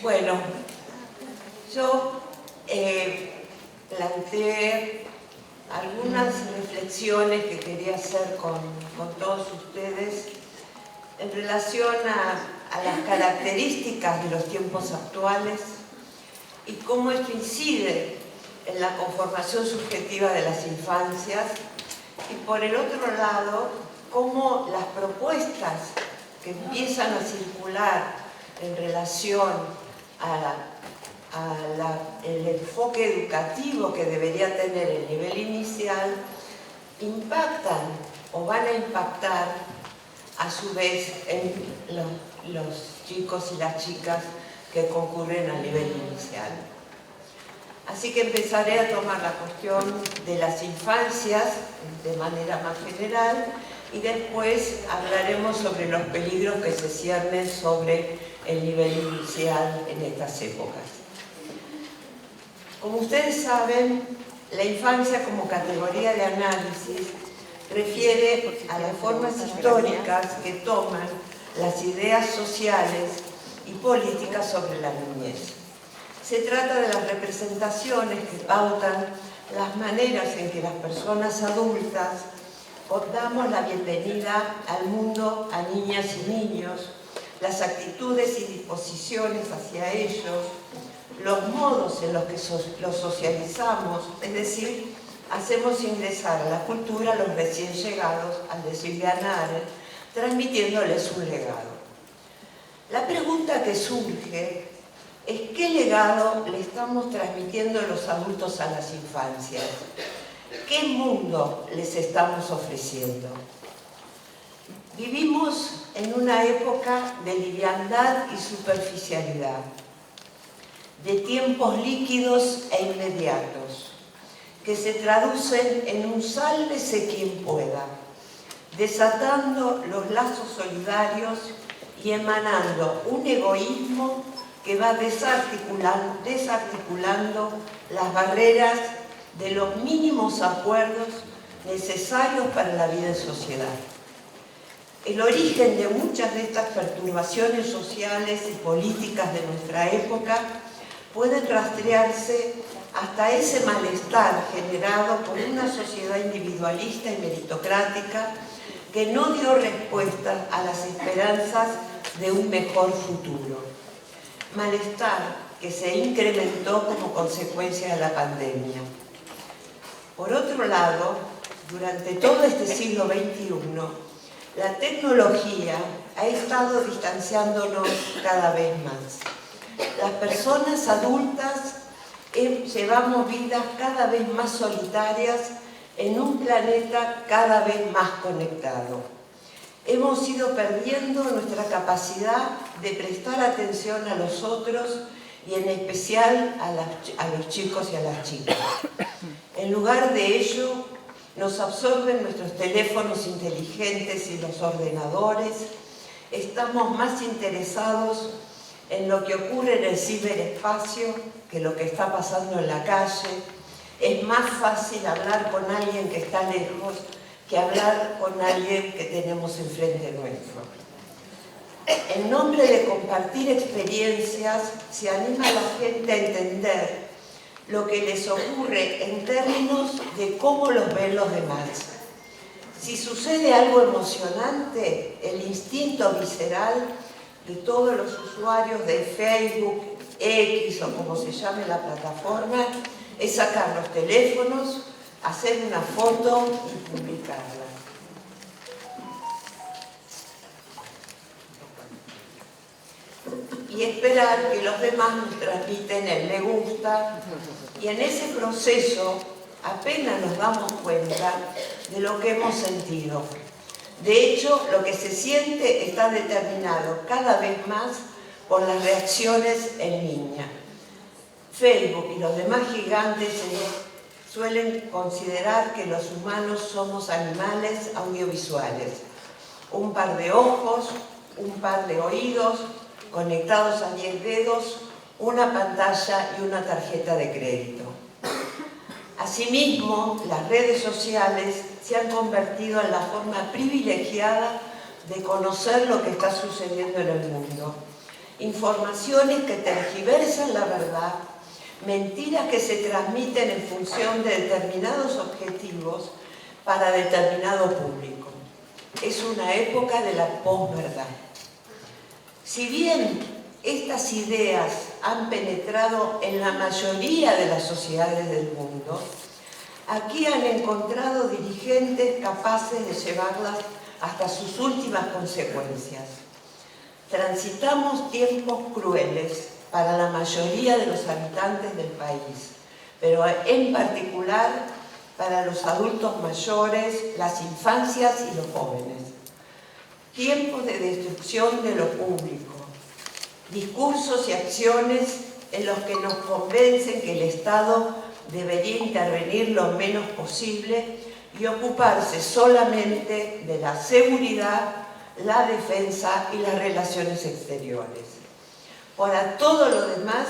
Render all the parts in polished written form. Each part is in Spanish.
Bueno, yo planteé algunas reflexiones que quería hacer con todos ustedes en relación a las características de los tiempos actuales y cómo esto incide en la conformación subjetiva de las infancias, y por el otro lado, cómo las propuestas que empiezan a circular en relación el enfoque educativo que debería tener el nivel inicial impactan o van a impactar a su vez en los chicos y las chicas que concurren al nivel inicial. Así que empezaré a tomar la cuestión de las infancias de manera más general y después hablaremos sobre los peligros que se ciernen sobre el nivel inicial en estas épocas. Como ustedes saben, la infancia como categoría de análisis refiere a las formas históricas que toman las ideas sociales y políticas sobre la niñez. Se trata de las representaciones que pautan las maneras en que las personas adultas damos la bienvenida al mundo a niñas y niños, las actitudes y disposiciones hacia ellos, los modos en los que los socializamos, es decir, hacemos ingresar a la cultura a los recién llegados, al decir de Hannah Arendt, transmitiéndoles un legado. La pregunta que surge es ¿qué legado le estamos transmitiendo los adultos a las infancias? ¿Qué mundo les estamos ofreciendo? Vivimos en una época de liviandad y superficialidad, de tiempos líquidos e inmediatos, que se traducen en un sálvese quien pueda, desatando los lazos solidarios y emanando un egoísmo que va desarticulando las barreras de los mínimos acuerdos necesarios para la vida en sociedad. El origen de muchas de estas perturbaciones sociales y políticas de nuestra época pueden rastrearse hasta ese malestar generado por una sociedad individualista y meritocrática que no dio respuesta a las esperanzas de un mejor futuro. Malestar que se incrementó como consecuencia de la pandemia. Por otro lado, durante todo este siglo XXI, la tecnología ha estado distanciándonos cada vez más. Las personas adultas llevamos vidas cada vez más solitarias en un planeta cada vez más conectado. Hemos ido perdiendo nuestra capacidad de prestar atención a los otros y en especial a los chicos y a las chicas. En lugar de ello, nos absorben nuestros teléfonos inteligentes y los ordenadores. Estamos más interesados en lo que ocurre en el ciberespacio que lo que está pasando en la calle. Es más fácil hablar con alguien que está lejos que hablar con alguien que tenemos enfrente nuestro. En nombre de compartir experiencias, se anima a la gente a entender lo que les ocurre en términos de cómo los ven los demás. Si sucede algo emocionante, el instinto visceral de todos los usuarios de Facebook, X o como se llame la plataforma, es sacar los teléfonos, hacer una foto y publicarla. Y esperar que los demás nos transmiten el me gusta, y en ese proceso apenas nos damos cuenta de lo que hemos sentido. De hecho, lo que se siente está determinado cada vez más por las reacciones en línea. Facebook y los demás gigantes suelen considerar que los humanos somos animales audiovisuales. Un par de ojos, un par de oídos, conectados a 10 dedos, una pantalla y una tarjeta de crédito. Asimismo, las redes sociales se han convertido en la forma privilegiada de conocer lo que está sucediendo en el mundo. informaciones que tergiversan la verdad, mentiras que se transmiten en función de determinados objetivos para determinado público. Es una época de la posverdad. Si bien estas ideas han penetrado en la mayoría de las sociedades del mundo, aquí han encontrado dirigentes capaces de llevarlas hasta sus últimas consecuencias. Transitamos tiempos crueles para la mayoría de los habitantes del país, pero en particular para los adultos mayores, las infancias y los jóvenes. Tiempos de destrucción de lo público, discursos y acciones en los que nos convencen que el Estado debería intervenir lo menos posible y ocuparse solamente de la seguridad, la defensa y las relaciones exteriores. Para todo lo demás,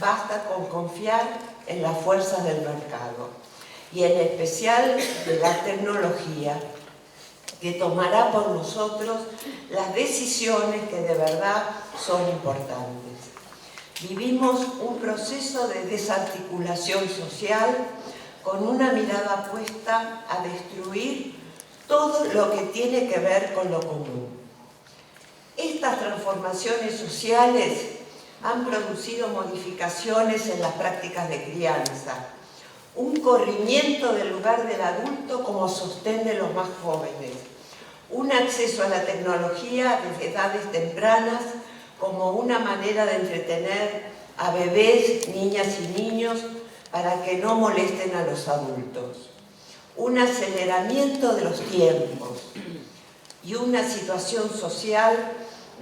basta con confiar en las fuerzas del mercado y en especial de la tecnología, que tomará por nosotros las decisiones que de verdad son importantes. Vivimos un proceso de desarticulación social con una mirada puesta a destruir todo lo que tiene que ver con lo común. Estas transformaciones sociales han producido modificaciones en las prácticas de crianza, un corrimiento del lugar del adulto como sostén de los más jóvenes, un acceso a la tecnología desde edades tempranas como una manera de entretener a bebés, niñas y niños para que no molesten a los adultos, un aceleramiento de los tiempos y una situación social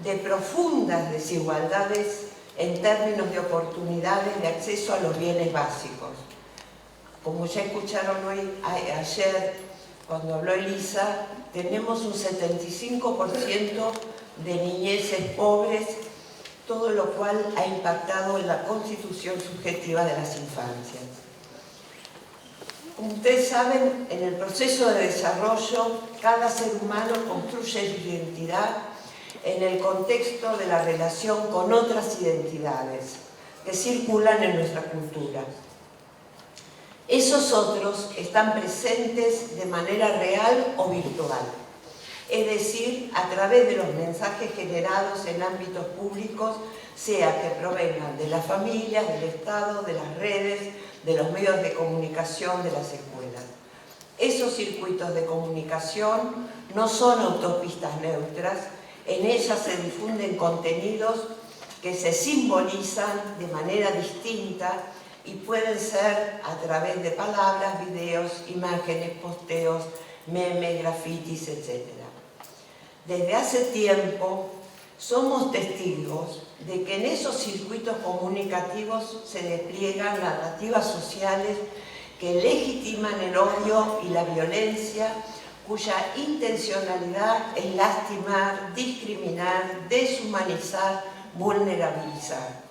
de profundas desigualdades en términos de oportunidades de acceso a los bienes básicos. Como ya escucharon ayer, cuando habló Elisa, tenemos un 75% de niñeces pobres, todo lo cual ha impactado en la constitución subjetiva de las infancias. Como ustedes saben, en el proceso de desarrollo, cada ser humano construye su identidad en el contexto de la relación con otras identidades que circulan en nuestra cultura. Esos otros están presentes de manera real o virtual, es decir, a través de los mensajes generados en ámbitos públicos, sea que provengan de las familias, del Estado, de las redes, de los medios de comunicación, de las escuelas. Esos circuitos de comunicación no son autopistas neutras, en ellas se difunden contenidos que se simbolizan de manera distinta y pueden ser a través de palabras, videos, imágenes, posteos, memes, grafitis, etc. Desde hace tiempo somos testigos de que en esos circuitos comunicativos se despliegan narrativas sociales que legitiman el odio y la violencia, cuya intencionalidad es lastimar, discriminar, deshumanizar, vulnerabilizar.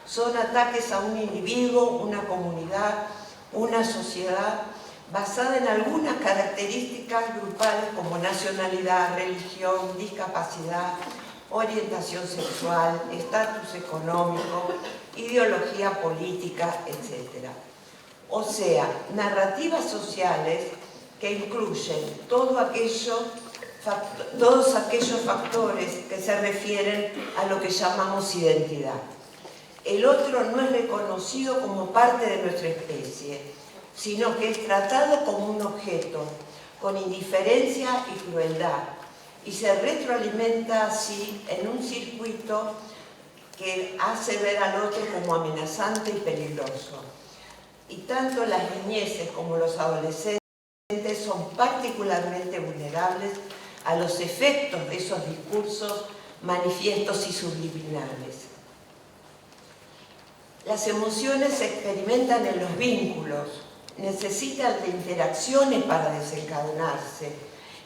Son ataques a un individuo, una comunidad, una sociedad basada en algunas características grupales como nacionalidad, religión, discapacidad, orientación sexual, estatus económico, ideología política, etc. O sea, narrativas sociales que incluyen todos aquellos factores que se refieren a lo que llamamos identidad. El otro no es reconocido como parte de nuestra especie, sino que es tratado como un objeto, con indiferencia y crueldad, y se retroalimenta así en un circuito que hace ver al otro como amenazante y peligroso. Y tanto las niñeces como los adolescentes son particularmente vulnerables a los efectos de esos discursos manifiestos y subliminales. Las emociones se experimentan en los vínculos, necesitan de interacciones para desencadenarse,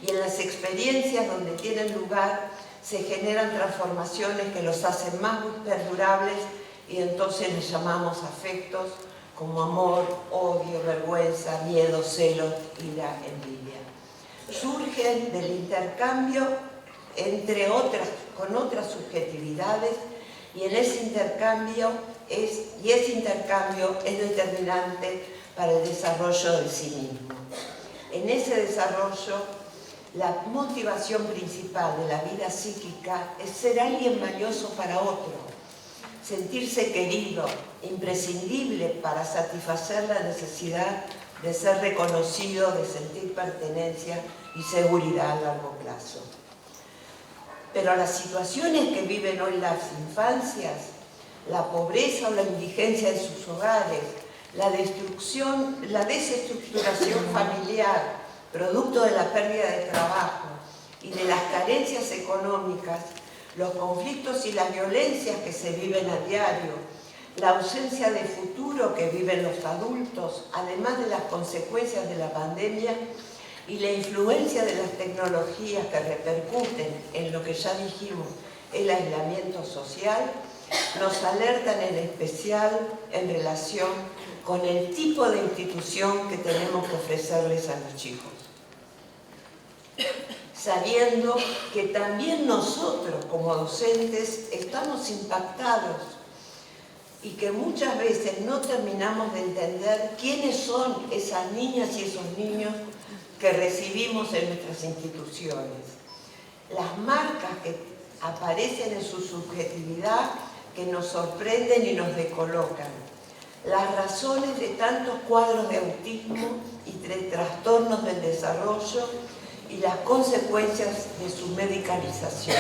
y en las experiencias donde tienen lugar se generan transformaciones que los hacen más perdurables, y entonces les llamamos afectos como amor, odio, vergüenza, miedo, celo, ira, envidia. Surgen del intercambio con otras subjetividades y ese intercambio es determinante para el desarrollo de sí mismo. En ese desarrollo, la motivación principal de la vida psíquica es ser alguien valioso para otro, sentirse querido, imprescindible para satisfacer la necesidad de ser reconocido, de sentir pertenencia y seguridad a largo plazo. Pero las situaciones que viven hoy las infancias, la pobreza o la indigencia de sus hogares, la desestructuración familiar, producto de la pérdida de trabajo y de las carencias económicas, los conflictos y las violencias que se viven a diario, la ausencia de futuro que viven los adultos, además de las consecuencias de la pandemia y la influencia de las tecnologías que repercuten en lo que ya dijimos, el aislamiento social, nos alertan en especial en relación con el tipo de institución que tenemos que ofrecerles a los chicos. Sabiendo que también nosotros como docentes estamos impactados y que muchas veces no terminamos de entender quiénes son esas niñas y esos niños que recibimos en nuestras instituciones. Las marcas que aparecen en su subjetividad que nos sorprenden y nos descolocan. Las razones de tantos cuadros de autismo y de trastornos del desarrollo y las consecuencias de su medicalización.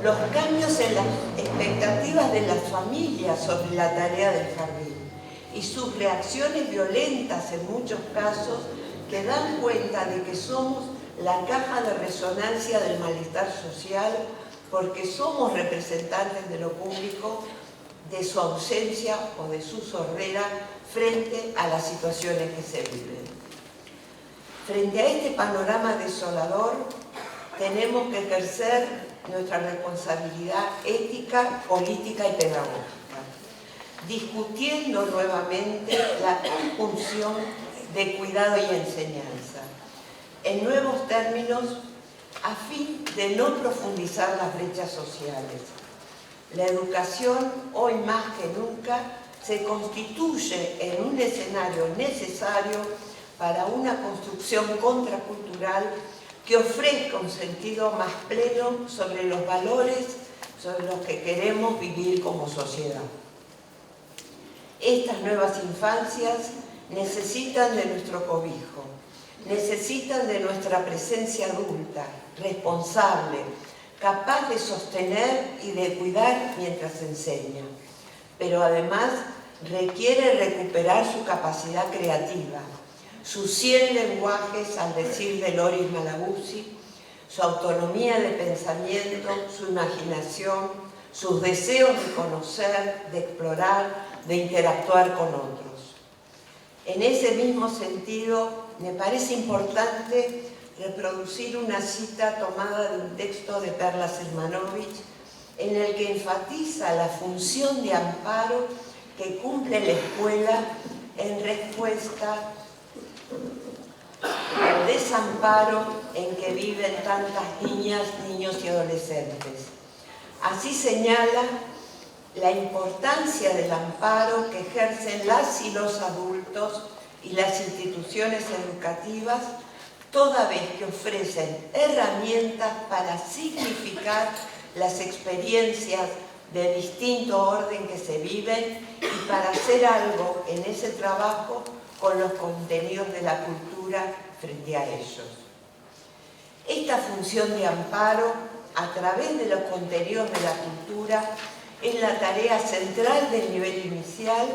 Los cambios en las expectativas de las familias sobre la tarea del jardín y sus reacciones violentas en muchos casos que dan cuenta de que somos la caja de resonancia del malestar social porque somos representantes de lo público, de su ausencia o de su sordera frente a las situaciones que se viven. Frente a este panorama desolador, tenemos que ejercer nuestra responsabilidad ética, política y pedagógica, discutiendo nuevamente la conjunción de cuidado y enseñanza, en nuevos términos, a fin de no profundizar las brechas sociales. La educación, hoy más que nunca, se constituye en un escenario necesario para una construcción contracultural que ofrezca un sentido más pleno sobre los valores sobre los que queremos vivir como sociedad. Estas nuevas infancias necesitan de nuestro cobijo, necesitan de nuestra presencia adulta, responsable, capaz de sostener y de cuidar mientras enseña, pero además requiere recuperar su capacidad creativa, sus 100 lenguajes, al decir de Loris Malaguzzi, su autonomía de pensamiento, su imaginación, sus deseos de conocer, de explorar, de interactuar con otros. En ese mismo sentido, me parece importante reproducir una cita tomada de un texto de Perla Selmanovich, en el que enfatiza la función de amparo que cumple la escuela en respuesta al desamparo en que viven tantas niñas, niños y adolescentes. Así señala la importancia del amparo que ejercen las y los adultos y las instituciones educativas, toda vez que ofrecen herramientas para significar las experiencias de distinto orden que se viven y para hacer algo en ese trabajo con los contenidos de la cultura frente a ellos. Esta función de amparo, a través de los contenidos de la cultura, es la tarea central del nivel inicial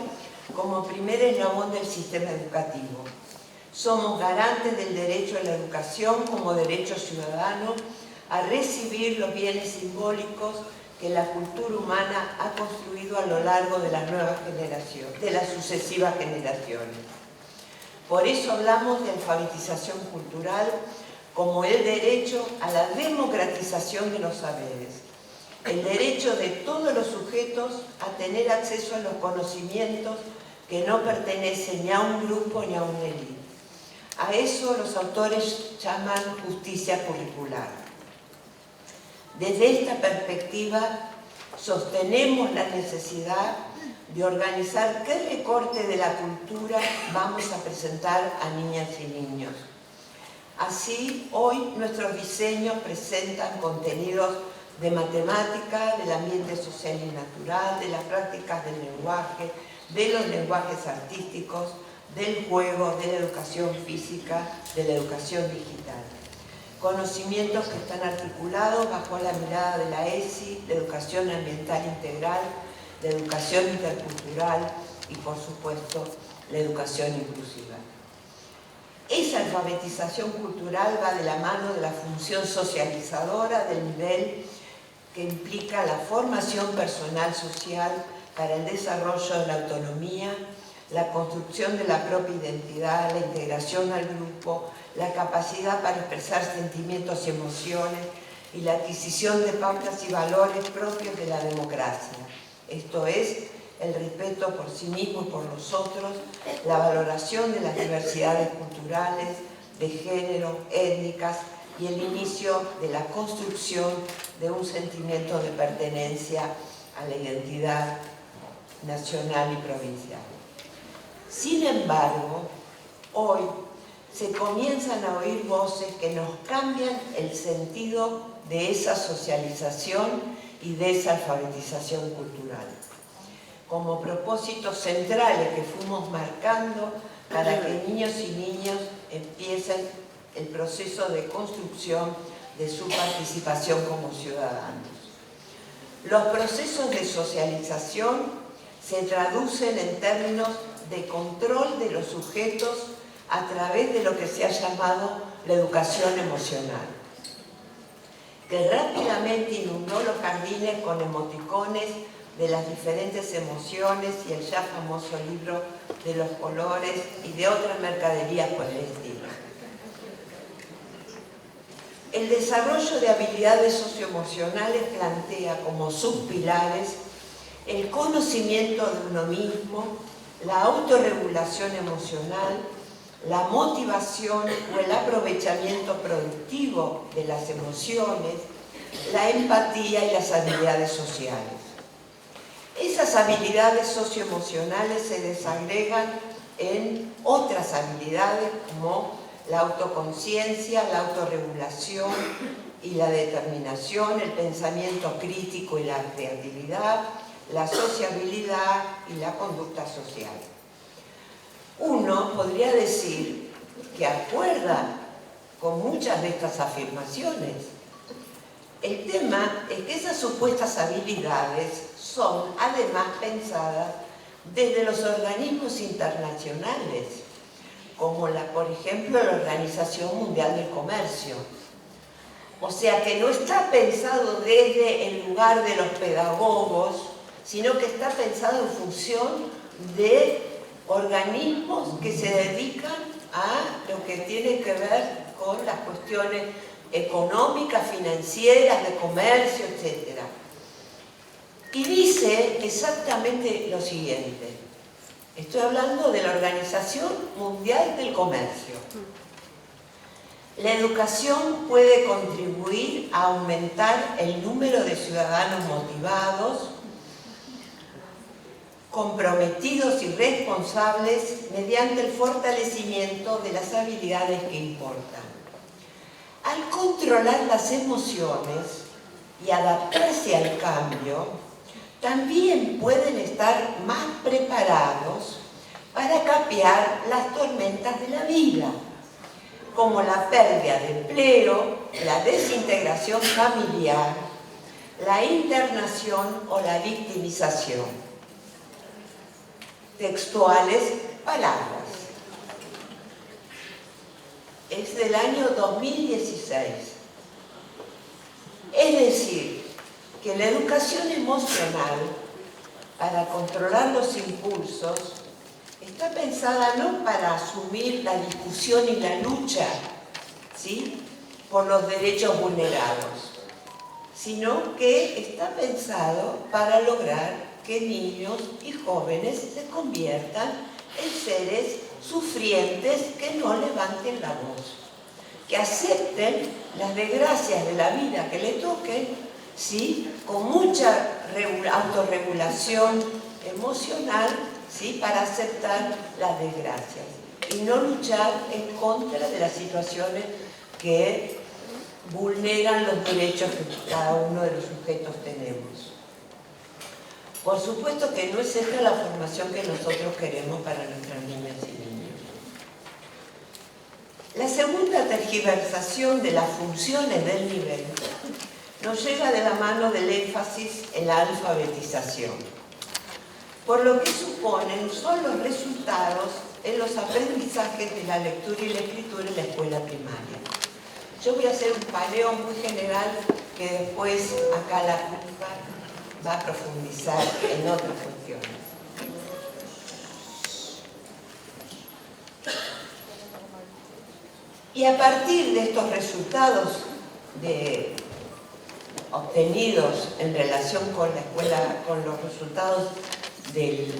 como primer eslabón del sistema educativo. Somos garantes del derecho a la educación como derecho ciudadano a recibir los bienes simbólicos que la cultura humana ha construido a lo largo de las nuevas generaciones, de las sucesivas generaciones. Por eso hablamos de alfabetización cultural como el derecho a la democratización de los saberes, el derecho de todos los sujetos a tener acceso a los conocimientos que no pertenecen ni a un grupo ni a una élite. A eso los autores llaman justicia curricular. Desde esta perspectiva, sostenemos la necesidad de organizar qué recorte de la cultura vamos a presentar a niñas y niños. Así, hoy nuestros diseños presentan contenidos de matemática, del ambiente social y natural, de las prácticas del lenguaje, de los lenguajes artísticos, del juego, de la educación física, de la educación digital. Conocimientos que están articulados bajo la mirada de la ESI, la educación ambiental integral, la educación intercultural y, por supuesto, la educación inclusiva. Esa alfabetización cultural va de la mano de la función socializadora del nivel que implica la formación personal social para el desarrollo de la autonomía, la construcción de la propia identidad, la integración al grupo, la capacidad para expresar sentimientos y emociones y la adquisición de pautas y valores propios de la democracia. Esto es, el respeto por sí mismo y por los otros, la valoración de las diversidades culturales, de género, étnicas y el inicio de la construcción de un sentimiento de pertenencia a la identidad nacional y provincial. Sin embargo, hoy se comienzan a oír voces que nos cambian el sentido de esa socialización y de esa alfabetización cultural, como propósitos centrales que fuimos marcando para que niños y niñas empiecen el proceso de construcción de su participación como ciudadanos. Los procesos de socialización se traducen en términos de control de los sujetos a través de lo que se ha llamado la educación emocional, que rápidamente inundó los jardines con emoticones de las diferentes emociones y el ya famoso libro de los colores y de otras mercaderías por el estilo. El desarrollo de habilidades socioemocionales plantea como sus pilares el conocimiento de uno mismo, la autorregulación emocional, la motivación o el aprovechamiento productivo de las emociones, la empatía y las habilidades sociales. Esas habilidades socioemocionales se desagregan en otras habilidades como la autoconciencia, la autorregulación y la determinación, el pensamiento crítico y la creatividad, la sociabilidad y la conducta social. Uno podría decir que acuerda con muchas de estas afirmaciones. El tema es que esas supuestas habilidades son además pensadas desde los organismos internacionales, como por ejemplo la Organización Mundial del Comercio. O sea que no está pensado desde el lugar de los pedagogos, sino que está pensado en función de organismos que se dedican a lo que tiene que ver con las cuestiones económicas, financieras, de comercio, etc. Y dice exactamente lo siguiente. Estoy hablando de la Organización Mundial del Comercio. La educación puede contribuir a aumentar el número de ciudadanos motivados, comprometidos y responsables mediante el fortalecimiento de las habilidades que importan. Al controlar las emociones y adaptarse al cambio, también pueden estar más preparados para capear las tormentas de la vida, como la pérdida de empleo, la desintegración familiar, la internación o la victimización. Textuales palabras. Es del año 2016. Es decir, que la educación emocional, para controlar los impulsos, está pensada no para asumir la discusión y la lucha, ¿sí?, por los derechos vulnerados, sino que está pensado para lograr que niños y jóvenes se conviertan en seres sufrientes que no levanten la voz, que acepten las desgracias de la vida que le toquen ¿sí?, con mucha autorregulación emocional, ¿sí?, para aceptar las desgracias y no luchar en contra de las situaciones que vulneran los derechos que cada uno de los sujetos tenemos. Por supuesto que no es esta la formación que nosotros queremos para nuestras niñas y niños. La segunda tergiversación de las funciones del nivel nos llega de la mano del énfasis en la alfabetización, por lo que suponen son los resultados en los aprendizajes de la lectura y la escritura en la escuela primaria. Yo voy a hacer un paneo muy general que después acá la culpa va a profundizar en otras cuestiones. Y a partir de estos resultados obtenidos en relación con la escuela, con los resultados de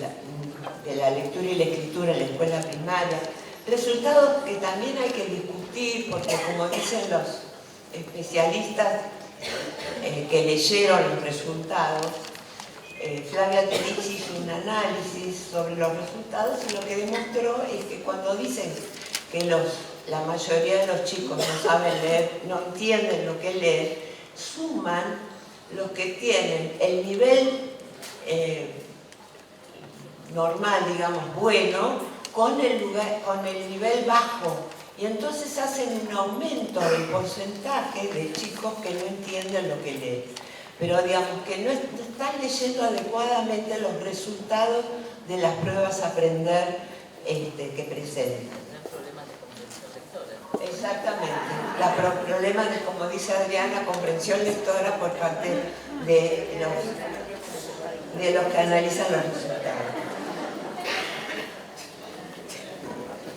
la lectura y la escritura en la escuela primaria, resultados que también hay que discutir porque, como dicen los especialistas que leyeron los resultados, Flavia Terici hizo un análisis sobre los resultados y lo que demostró es que cuando dicen que la mayoría de los chicos no saben leer, no entienden lo que leen, suman los que tienen el nivel normal, digamos, bueno, con el nivel bajo. Y entonces hacen un aumento del porcentaje de chicos que no entienden lo que leen. Pero digamos que no están leyendo adecuadamente los resultados de las pruebas a aprender que presentan. Exactamente. Problema de, como dice Adriana, comprensión lectora por parte de los que analizan los resultados.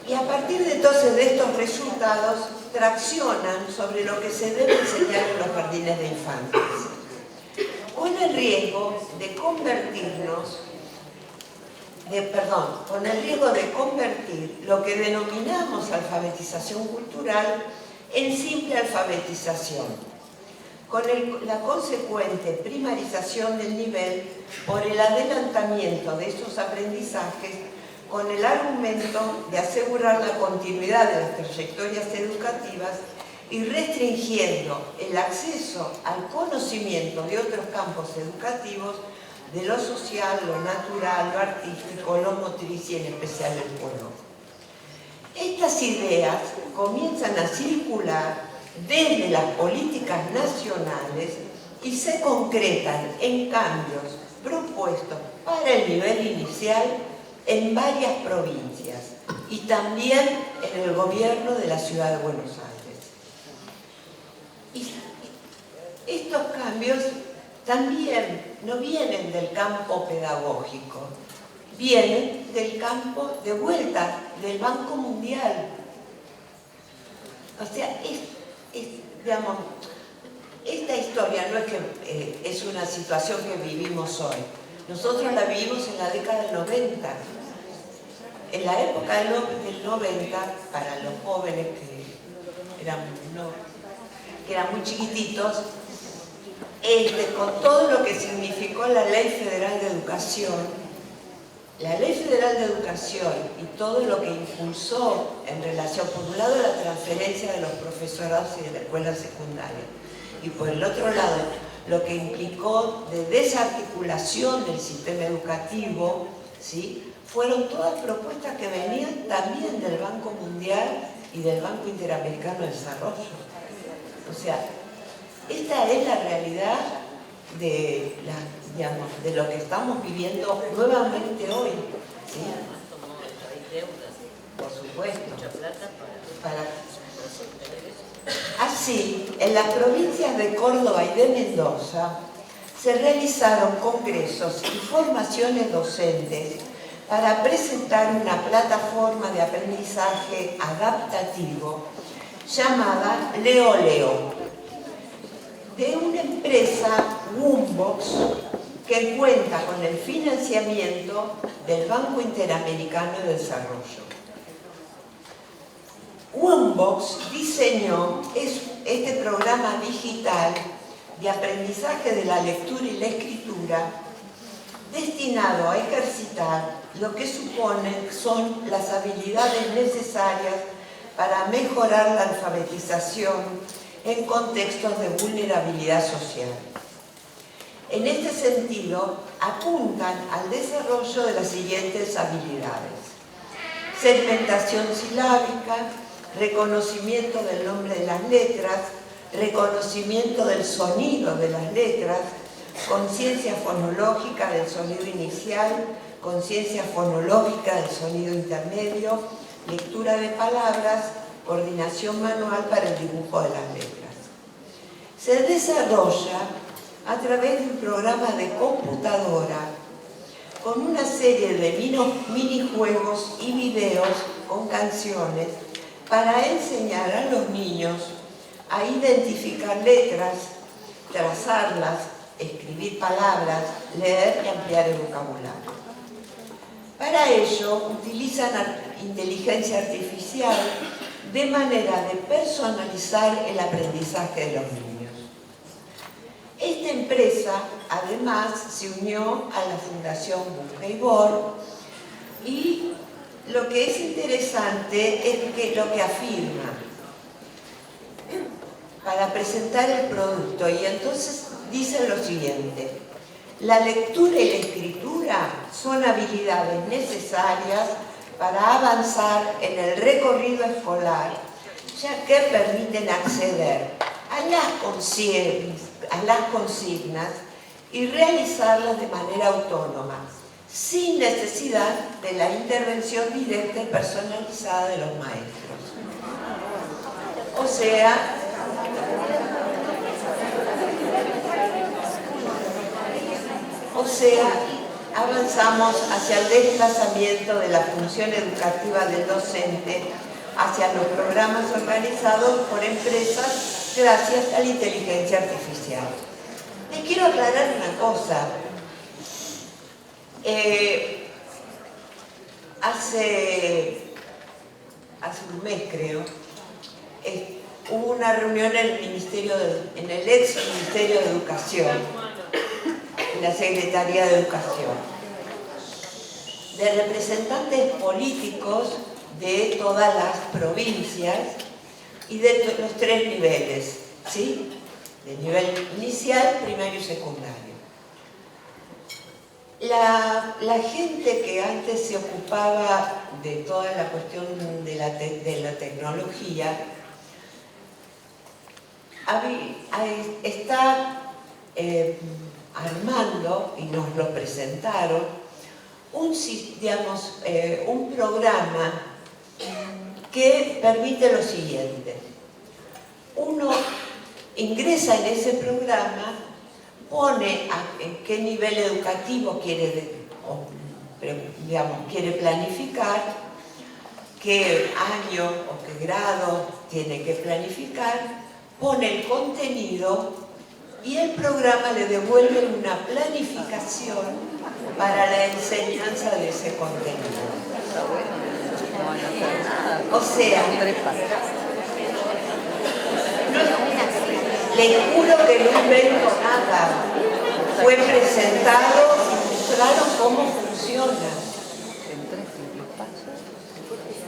Y a partir de entonces de estos resultados traccionan sobre lo que se debe enseñar en los jardines de infantes, con el riesgo de convertir lo que denominamos alfabetización cultural en simple alfabetización, con la consecuente primarización del nivel por el adelantamiento de estos aprendizajes con el argumento de asegurar la continuidad de las trayectorias educativas y restringiendo el acceso al conocimiento de otros campos educativos, de lo social, lo natural, lo artístico, lo motriz y en especial el juego. Estas ideas comienzan a circular desde las políticas nacionales y se concretan en cambios propuestos para el nivel inicial en varias provincias y también en el gobierno de la Ciudad de Buenos Aires. Y estos cambios también no vienen del campo pedagógico, vienen del campo de vuelta del Banco Mundial. O sea, digamos, esta historia no es que es una situación que vivimos hoy. Nosotros la vivimos en la década del 90. En la época del 90, para los jóvenes que eran muy chiquititos, con todo lo que significó la Ley Federal de Educación, y todo lo que impulsó en relación, por un lado, la transferencia de los profesorados y de la escuela secundaria, y por el otro lado, lo que implicó de desarticulación del sistema educativo, ¿sí?, fueron todas propuestas que venían también del Banco Mundial y del Banco Interamericano de Desarrollo. O sea, esta es la realidad de lo que estamos viviendo nuevamente hoy, ¿sí? Por supuesto. Así, en las provincias de Córdoba y de Mendoza se realizaron congresos y formaciones docentes para presentar una plataforma de aprendizaje adaptativo llamada Leo Leo, de una empresa, Woombox, que cuenta con el financiamiento del Banco Interamericano de Desarrollo. Woombox diseñó este programa digital de aprendizaje de la lectura y la escritura destinado a ejercitar lo que suponen son las habilidades necesarias para mejorar la alfabetización en contextos de vulnerabilidad social. En este sentido, apuntan al desarrollo de las siguientes habilidades: segmentación silábica, reconocimiento del nombre de las letras, reconocimiento del sonido de las letras, conciencia fonológica del sonido inicial, conciencia fonológica del sonido intermedio, lectura de palabras, coordinación manual para el dibujo de las letras. Se desarrolla a través de un programa de computadora con una serie de minijuegos y videos con canciones para enseñar a los niños a identificar letras, trazarlas, escribir palabras, leer y ampliar el vocabulario. Para ello utilizan inteligencia artificial de manera de personalizar el aprendizaje de los niños. Esta empresa además se unió a la Fundación Busca y Bor, y lo que es interesante es que lo que afirma para presentar el producto, y entonces dice lo siguiente: la lectura y la escritura son habilidades necesarias para avanzar en el recorrido escolar, ya que permiten acceder a las consignas y realizarlas de manera autónoma, sin necesidad de la intervención directa y personalizada de los maestros. O sea, avanzamos hacia el desplazamiento de la función educativa del docente hacia los programas organizados por empresas gracias a la inteligencia artificial. Les quiero aclarar una cosa. Hace un mes, creo, hubo una reunión en el ex Ministerio de Educación, en la Secretaría de Educación, de representantes políticos de todas las provincias y de los tres niveles, ¿sí? De nivel inicial, primario y secundario. La gente que antes se ocupaba de toda la cuestión de la tecnología está armando, y nos lo presentaron, un programa que permite lo siguiente. Uno ingresa en ese programa, pone en qué nivel educativo quiere planificar, qué año o qué grado tiene que planificar, pone el contenido y el programa le devuelve una planificación para la enseñanza de ese contenido. O sea, les juro que no invento nada. Fue presentado y mostraron cómo funciona.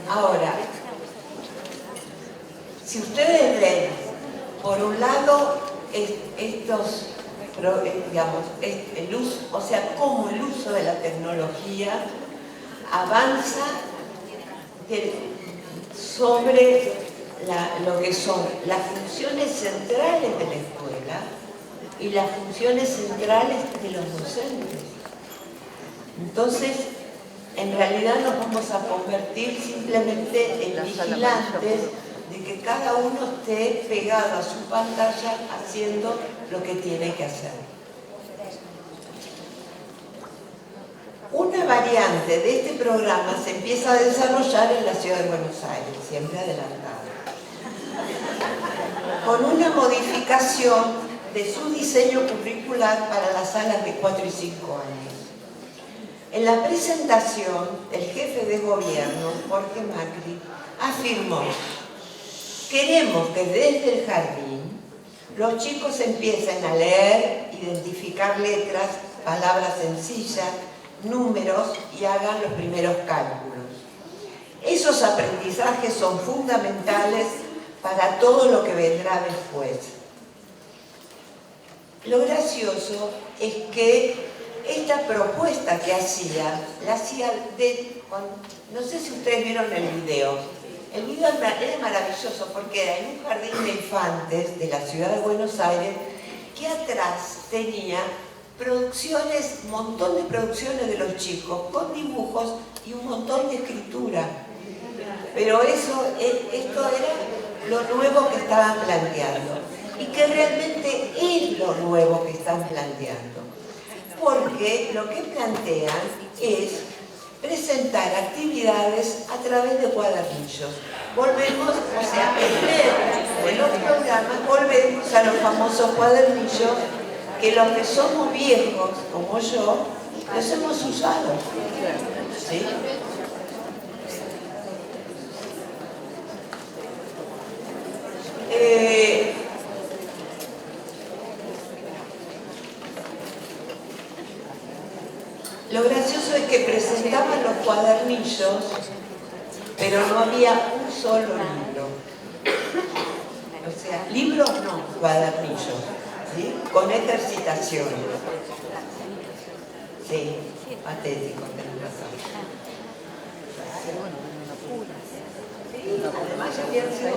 Ahora, si ustedes ven, por un lado, cómo el uso de la tecnología avanza sobre lo que son las funciones centrales de la escuela y las funciones centrales de los docentes. Entonces, en realidad nos vamos a convertir simplemente en vigilantes de que cada uno esté pegado a su pantalla haciendo lo que tiene que hacer. Una variante de este programa se empieza a desarrollar en la ciudad de Buenos Aires, siempre adelantada, con una modificación de su diseño curricular para las salas de 4 y 5 años. En la presentación, el jefe de gobierno, Jorge Macri, afirmó: queremos que desde el jardín los chicos empiecen a leer, identificar letras, palabras sencillas, números y hagan los primeros cálculos. Esos aprendizajes son fundamentales para todo lo que vendrá después. Lo gracioso es que esta propuesta que hacía, la hacía no sé si ustedes vieron el video. El video era maravilloso porque era en un jardín de infantes de la ciudad de Buenos Aires que atrás tenía producciones, un montón de producciones de los chicos con dibujos y un montón de escritura. Pero esto era lo nuevo que estaban planteando y que realmente es lo nuevo que están planteando. Porque lo que plantean es presentar actividades a través de cuadernillos. Volvemos, o sea, en los programas volvemos a los famosos cuadernillos que los que somos viejos, como yo, los hemos usado. ¿Sí? Lo gracioso es que presentaban los cuadernillos, pero no había un solo libro. O sea, libros no, cuadernillos, ¿sí? Con ejercitaciones. Sí, patético, tenés razón. Sí, además había sido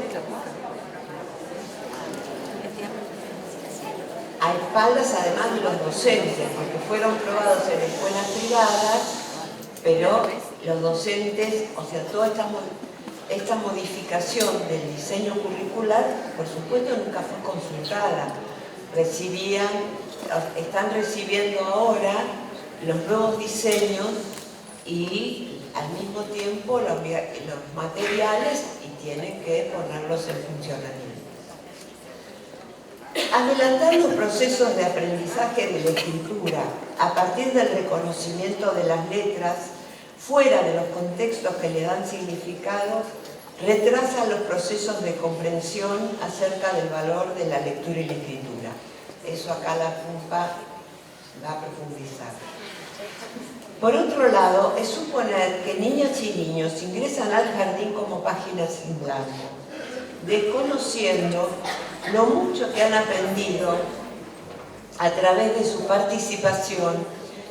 a espaldas además de los docentes, porque fueron probados en escuelas privadas, pero los docentes, o sea, toda esta modificación del diseño curricular, por supuesto, nunca fue consultada. Están recibiendo ahora los nuevos diseños y al mismo tiempo los materiales y tienen que ponerlos en funcionamiento. Adelantar los procesos de aprendizaje de la escritura a partir del reconocimiento de las letras fuera de los contextos que le dan significado retrasa los procesos de comprensión acerca del valor de la lectura y la escritura. Eso acá la FUNPA va a profundizar. Por otro lado, es suponer que niñas y niños ingresan al jardín como páginas en blanco, desconociendo lo mucho que han aprendido a través de su participación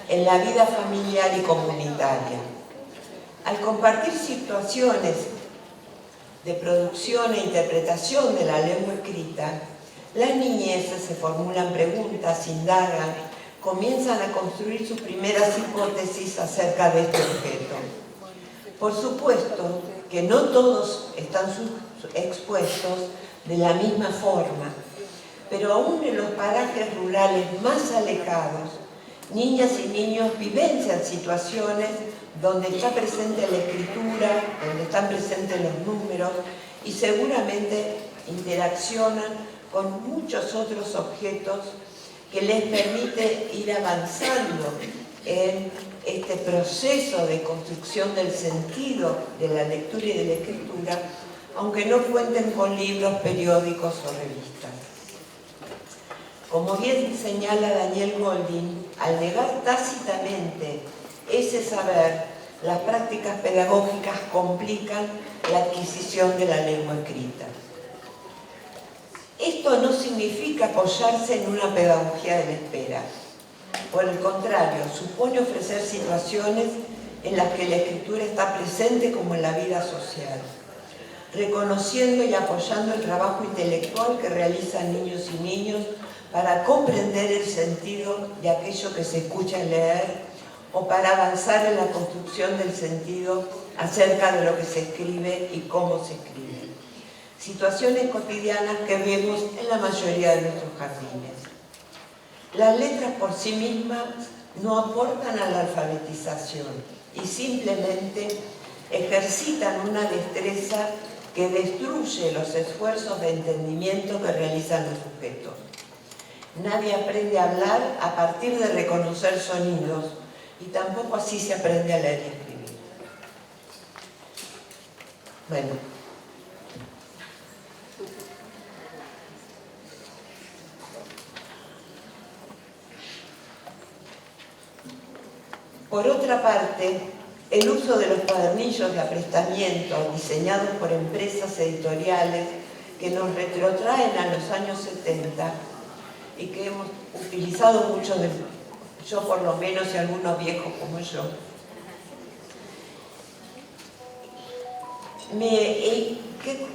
en la vida familiar y comunitaria. Al compartir situaciones de producción e interpretación de la lengua escrita, las niñeces se formulan preguntas, indagan, comienzan a construir sus primeras hipótesis acerca de este objeto. Por supuesto que no todos están expuestos de la misma forma, pero aún en los parajes rurales más alejados, niñas y niños vivencian situaciones donde está presente la escritura, donde están presentes los números y seguramente interaccionan con muchos otros objetos que les permite ir avanzando en este proceso de construcción del sentido de la lectura y de la escritura, aunque no cuenten con libros, periódicos o revistas. Como bien señala Daniel Goldin, al negar tácitamente ese saber, las prácticas pedagógicas complican la adquisición de la lengua escrita. Esto no significa apoyarse en una pedagogía de la espera. Por el contrario, supone ofrecer situaciones en las que la escritura está presente como en la vida social, reconociendo y apoyando el trabajo intelectual que realizan niños y niños para comprender el sentido de aquello que se escucha leer o para avanzar en la construcción del sentido acerca de lo que se escribe y cómo se escribe. Situaciones cotidianas que vemos en la mayoría de nuestros jardines. Las letras por sí mismas no aportan a la alfabetización y simplemente ejercitan una destreza que destruye los esfuerzos de entendimiento que realizan los sujetos. Nadie aprende a hablar a partir de reconocer sonidos y tampoco así se aprende a leer y escribir. Bueno. Por otra parte, el uso de los cuadernillos de aprestamiento diseñados por empresas editoriales que nos retrotraen a los años 70 y que hemos utilizado muchos de yo por lo menos y algunos viejos como yo,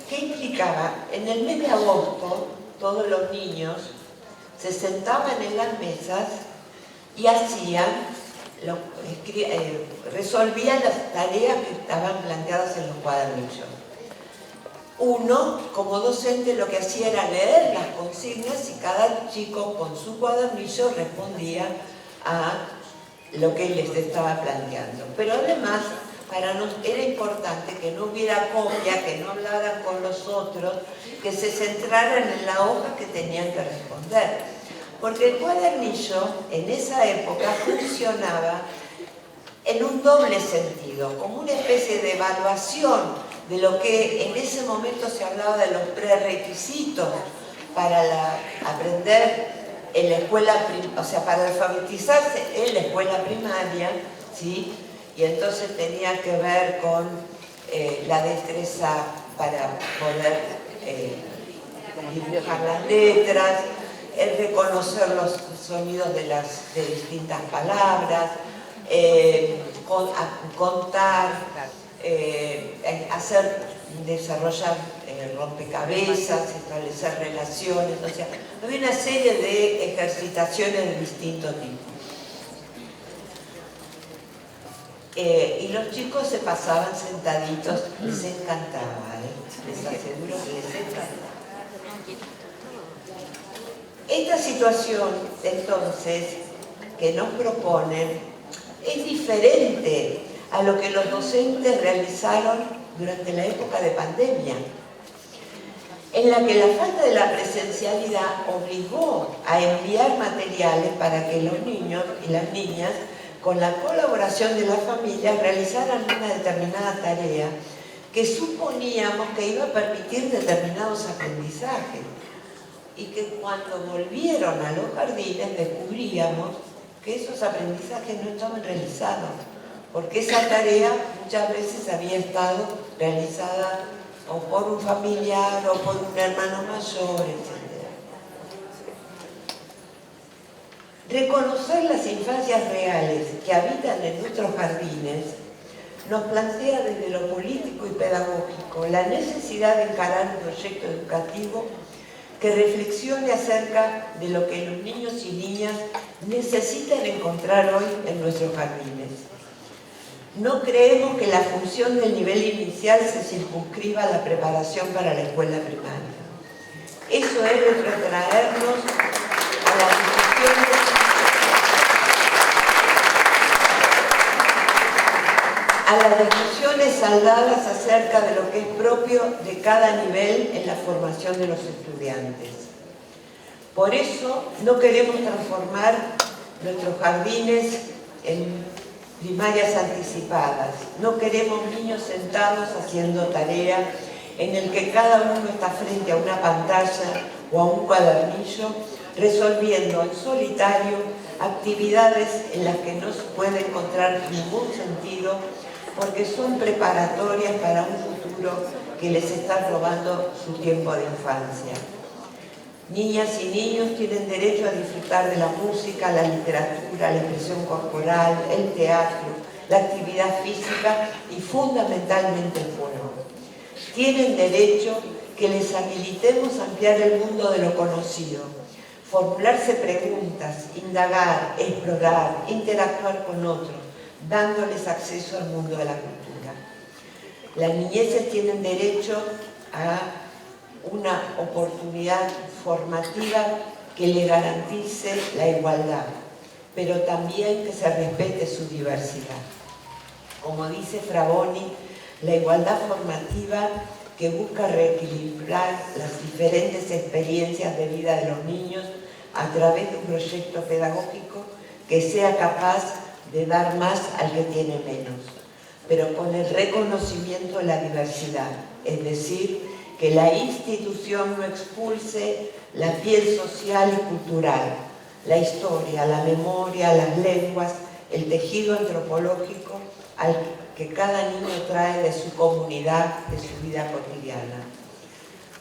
¿qué implicaba? En el mes de agosto todos los niños se sentaban en las mesas y resolvían las tareas que estaban planteadas en los cuadernillos. Uno, como docente, lo que hacía era leer las consignas y cada chico con su cuadernillo respondía a lo que les estaba planteando. Pero además, para nos era importante que no hubiera copia, que no hablaran con los otros, que se centraran en la hoja que tenían que responder. Porque el cuadernillo, en esa época, funcionaba en un doble sentido, como una especie de evaluación de lo que en ese momento se hablaba de los prerequisitos para aprender en la escuela, o sea, para alfabetizarse en la escuela primaria, ¿sí? Y entonces tenía que ver con la destreza para poder dibujar las letras, el reconocer los sonidos de distintas palabras, contar, desarrollar rompecabezas, establecer relaciones, o sea, había una serie de ejercitaciones de distinto tipo. Y los chicos se pasaban sentaditos, les encantaba, les aseguro que les encantaba. Esta situación, entonces, que nos proponen, es diferente a lo que los docentes realizaron durante la época de pandemia, en la que la falta de la presencialidad obligó a enviar materiales para que los niños y las niñas, con la colaboración de las familias, realizaran una determinada tarea que suponíamos que iba a permitir determinados aprendizajes y que cuando volvieron a los jardines descubríamos que esos aprendizajes no estaban realizados, porque esa tarea muchas veces había estado realizada o por un familiar o por un hermano mayor, etc. Reconocer las infancias reales que habitan en nuestros jardines nos plantea desde lo político y pedagógico la necesidad de encarar un proyecto educativo que reflexione acerca de lo que los niños y niñas necesitan encontrar hoy en nuestros jardines. No creemos que la función del nivel inicial se circunscriba a la preparación para la escuela primaria. Eso es retrotraernos a las discusiones saldadas acerca de lo que es propio de cada nivel en la formación de los estudiantes. Por eso no queremos transformar nuestros jardines en primarias anticipadas. No queremos niños sentados haciendo tarea en el que cada uno está frente a una pantalla o a un cuadernillo resolviendo en solitario actividades en las que no se puede encontrar ningún sentido porque son preparatorias para un futuro que les está robando su tiempo de infancia. Niñas y niños tienen derecho a disfrutar de la música, la literatura, la expresión corporal, el teatro, la actividad física y fundamentalmente el juego. Tienen derecho que les habilitemos a ampliar el mundo de lo conocido, formularse preguntas, indagar, explorar, interactuar con otros, dándoles acceso al mundo de la cultura. Las niñeces tienen derecho a una oportunidad formativa que le garantice la igualdad, pero también que se respete su diversidad. Como dice Fraboni, la igualdad formativa que busca reequilibrar las diferentes experiencias de vida de los niños a través de un proyecto pedagógico que sea capaz de dar más al que tiene menos, pero con el reconocimiento de la diversidad, es decir, que la institución no expulse la piel social y cultural, la historia, la memoria, las lenguas, el tejido antropológico al que cada niño trae de su comunidad, de su vida cotidiana.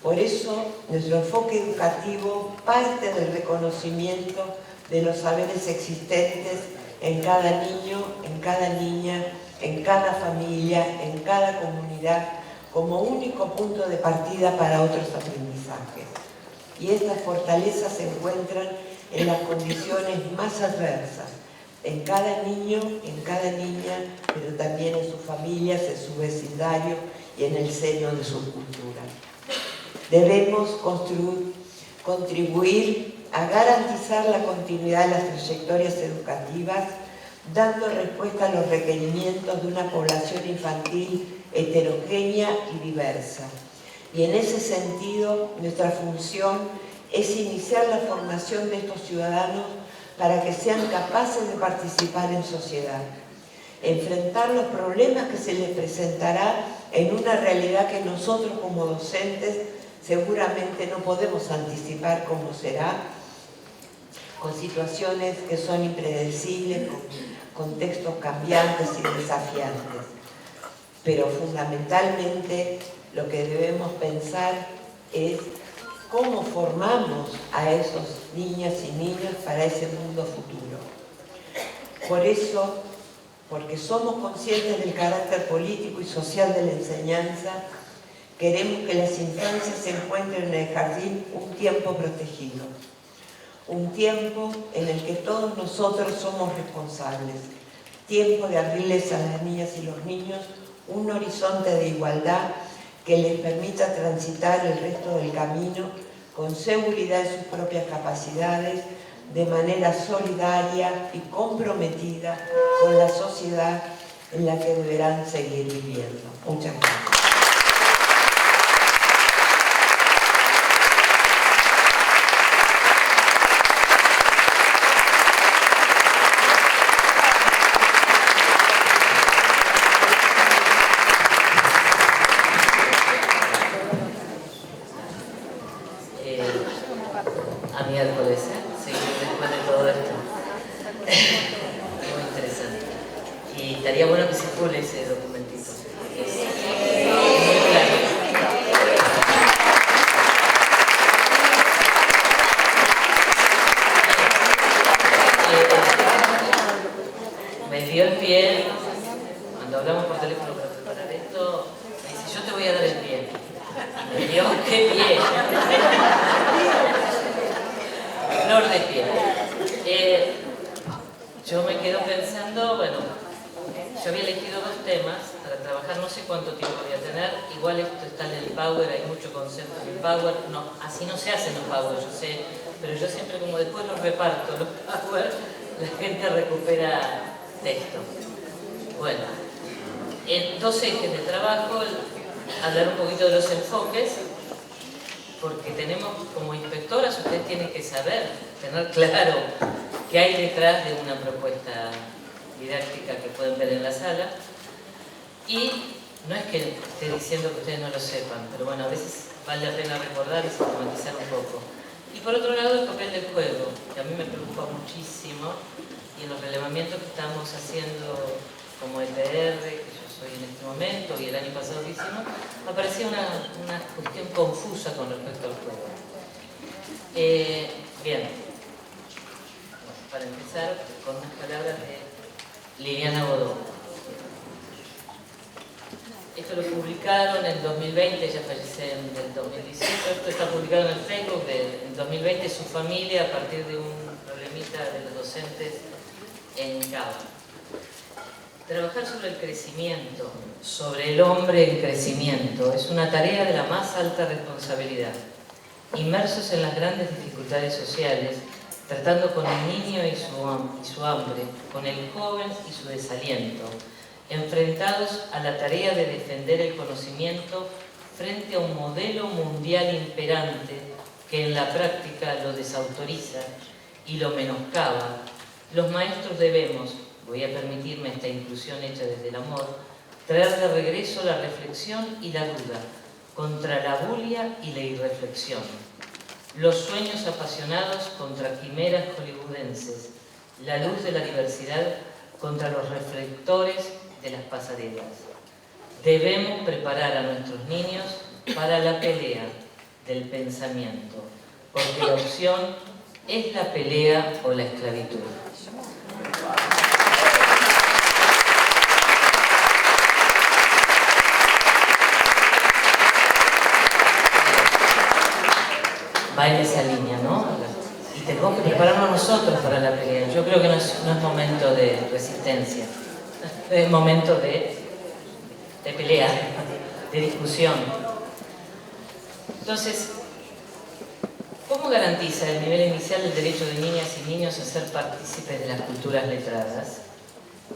Por eso, nuestro enfoque educativo parte del reconocimiento de los saberes existentes en cada niño, en cada niña, en cada familia, en cada comunidad, como único punto de partida para otros aprendizajes. Y estas fortalezas se encuentran en las condiciones más adversas, en cada niño, en cada niña, pero también en sus familias, en su vecindario y en el seno de su cultura. Debemos contribuir a garantizar la continuidad de las trayectorias educativas, dando respuesta a los requerimientos de una población infantil heterogénea y diversa. Y en ese sentido, nuestra función es iniciar la formación de estos ciudadanos para que sean capaces de participar en sociedad, enfrentar los problemas que se les presentará en una realidad que nosotros como docentes seguramente no podemos anticipar cómo será, con situaciones que son impredecibles, con contextos cambiantes y desafiantes. Pero fundamentalmente lo que debemos pensar es cómo formamos a esos niñas y niños para ese mundo futuro. Por eso, porque somos conscientes del carácter político y social de la enseñanza, queremos que las infancias se encuentren en el jardín un tiempo protegido, un tiempo en el que todos nosotros somos responsables, tiempo de abrirles a las niñas y los niños un horizonte de igualdad que les permita transitar el resto del camino con seguridad en sus propias capacidades, de manera solidaria y comprometida con la sociedad en la que deberán seguir viviendo. Muchas gracias. A miércoles, seguir después de todo esto. Muy interesante. Y estaría bueno que circule ese documentito. Es muy claro. Me dio el pie, cuando hablamos por teléfono para preparar esto, me dice, yo te voy a dar el pie. Me dio, qué pie. Flor de pie. Yo me quedo pensando, bueno, yo había elegido dos temas para trabajar, no sé cuánto tiempo voy a tener, igual esto está en el Power, hay mucho concepto en el Power, no, así no se hacen los Power, yo sé, pero yo siempre como después los reparto, los Power, la gente recupera texto. Bueno, en dos ejes de trabajo, hablar un poquito de los enfoques, porque tenemos como inspectoras, ustedes tienen que saber, tener claro qué hay detrás de una propuesta didáctica que pueden ver en la sala. Y no es que esté diciendo que ustedes no lo sepan, pero bueno, a veces vale la pena recordar y sistematizar un poco. Y por otro lado, el papel del juego, que a mí me preocupa muchísimo, y en los relevamientos que estamos haciendo como EPR, que yo soy en este momento, y el año pasado que hicimos, aparecía una cuestión confusa con respecto al juego. Bien, para empezar con unas palabras de Liliana Godó. Esto lo publicaron en 2020, ella falleció en el 2018, esto está publicado en el Facebook del 2020, su familia a partir de un problemita de los docentes en Cava. Trabajar sobre el crecimiento, sobre el hombre en crecimiento, es una tarea de la más alta responsabilidad. Inmersos en las grandes dificultades sociales, tratando con el niño y su hambre, con el joven y su desaliento, enfrentados a la tarea de defender el conocimiento frente a un modelo mundial imperante que en la práctica lo desautoriza y lo menoscaba, los maestros debemos, voy a permitirme esta inclusión hecha desde el amor, traer de regreso la reflexión y la duda, contra la bulia y la irreflexión. Los sueños apasionados contra quimeras hollywoodenses, la luz de la diversidad contra los reflectores de las pasarelas. Debemos preparar a nuestros niños para la pelea del pensamiento, porque la opción es la pelea o la esclavitud. Va en esa línea, ¿no? Y tenemos que prepararnos nosotros para la pelea. Yo creo que no es momento de resistencia, es momento de pelea, de discusión. Entonces, ¿cómo garantiza el nivel inicial el derecho de niñas y niños a ser partícipes de las culturas letradas?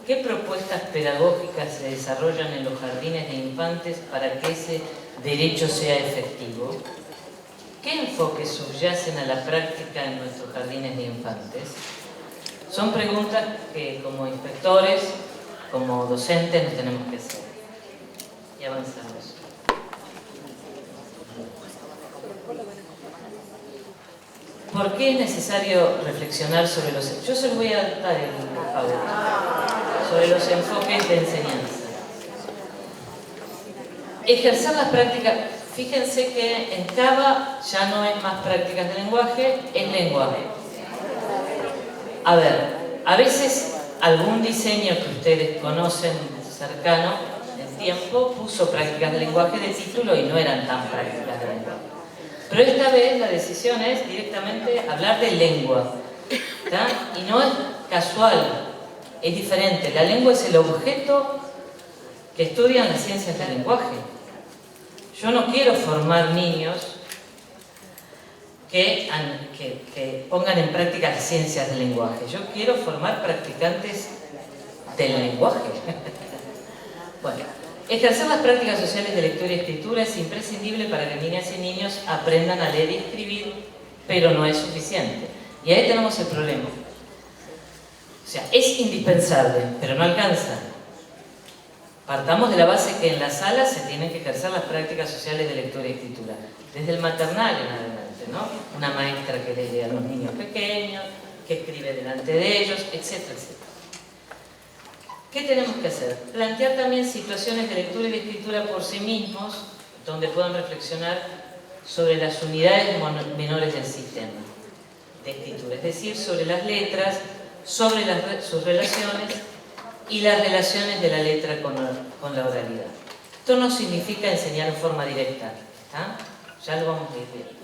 ¿Qué propuestas pedagógicas se desarrollan en los jardines de infantes para que ese derecho sea efectivo? ¿Qué enfoques subyacen a la práctica en nuestros jardines de infantes? Son preguntas que como inspectores, como docentes nos tenemos que hacer. Y avanzamos. ¿Por qué es necesario reflexionar sobre los... Yo se los voy a dar el favor. Sobre los enfoques de enseñanza. Ejercer las prácticas... Fíjense que en Cava ya no es más prácticas de lenguaje, es lenguaje. A ver, a veces algún diseño que ustedes conocen cercano en tiempo puso prácticas de lenguaje de título y no eran tan prácticas de lenguaje. Pero esta vez la decisión es directamente hablar de lengua, ¿tá? Y no es casual, es diferente. La lengua es el objeto que estudian las ciencias del lenguaje. Yo no quiero formar niños que pongan en práctica las ciencias del lenguaje. Yo quiero formar practicantes del lenguaje. Bueno, ejercer las prácticas sociales de lectura y escritura es imprescindible para que niñas y niños aprendan a leer y escribir, pero no es suficiente. Y ahí tenemos el problema. O sea, es indispensable, pero no alcanza. Partamos de la base que en las salas se tienen que ejercer las prácticas sociales de lectura y escritura, desde el maternal en adelante, ¿no? Una maestra que lee a los niños pequeños, que escribe delante de ellos, etcétera, etcétera. ¿Qué tenemos que hacer? Plantear también situaciones de lectura y de escritura por sí mismos, donde puedan reflexionar sobre las unidades menores del sistema de escritura, es decir, sobre las letras, sobre sus relaciones y las relaciones de la letra con la oralidad. Esto no significa enseñar en forma directa, ¿está? Ya lo vamos a ir viendo.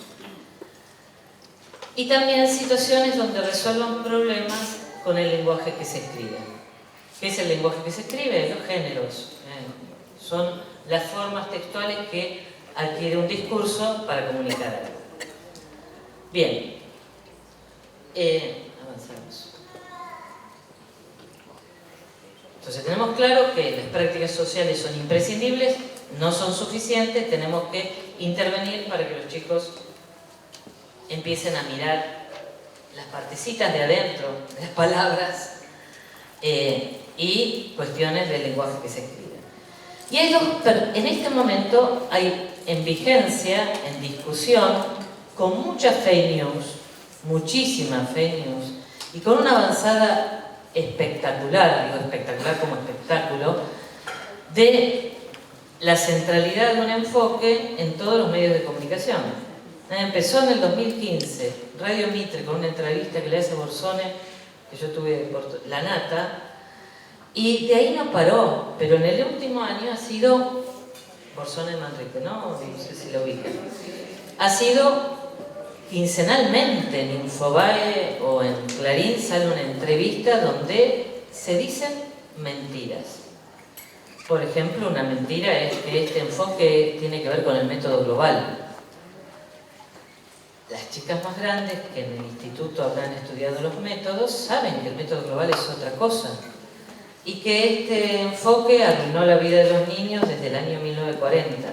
Y también situaciones donde resuelvan problemas con el lenguaje que se escribe. ¿Qué es el lenguaje que se escribe? Los géneros. Son las formas textuales que adquiere un discurso para comunicar algo. Bien. Avanzamos. Entonces tenemos claro que las prácticas sociales son imprescindibles, no son suficientes, tenemos que intervenir para que los chicos empiecen a mirar las partecitas de adentro de las palabras y cuestiones del lenguaje que se escribe. Y hay en este momento hay en vigencia, en discusión, con muchas fake news, muchísimas fake news, y con una avanzada espectacular, digo espectacular como espectáculo, de la centralidad de un enfoque en todos los medios de comunicación. Empezó en el 2015, Radio Mitre, con una entrevista que le hace Borsone, que yo tuve por La Nata, y de ahí no paró, pero en el último año ha sido Borsone Manrique, ¿no? No sé si lo ubican. Ha sido quincenalmente en Infobae o en Clarín sale una entrevista donde se dicen mentiras. Por ejemplo, una mentira es que este enfoque tiene que ver con el método global. Las chicas más grandes que en el instituto habrán estudiado los métodos saben que el método global es otra cosa y que este enfoque arruinó la vida de los niños desde el año 1940.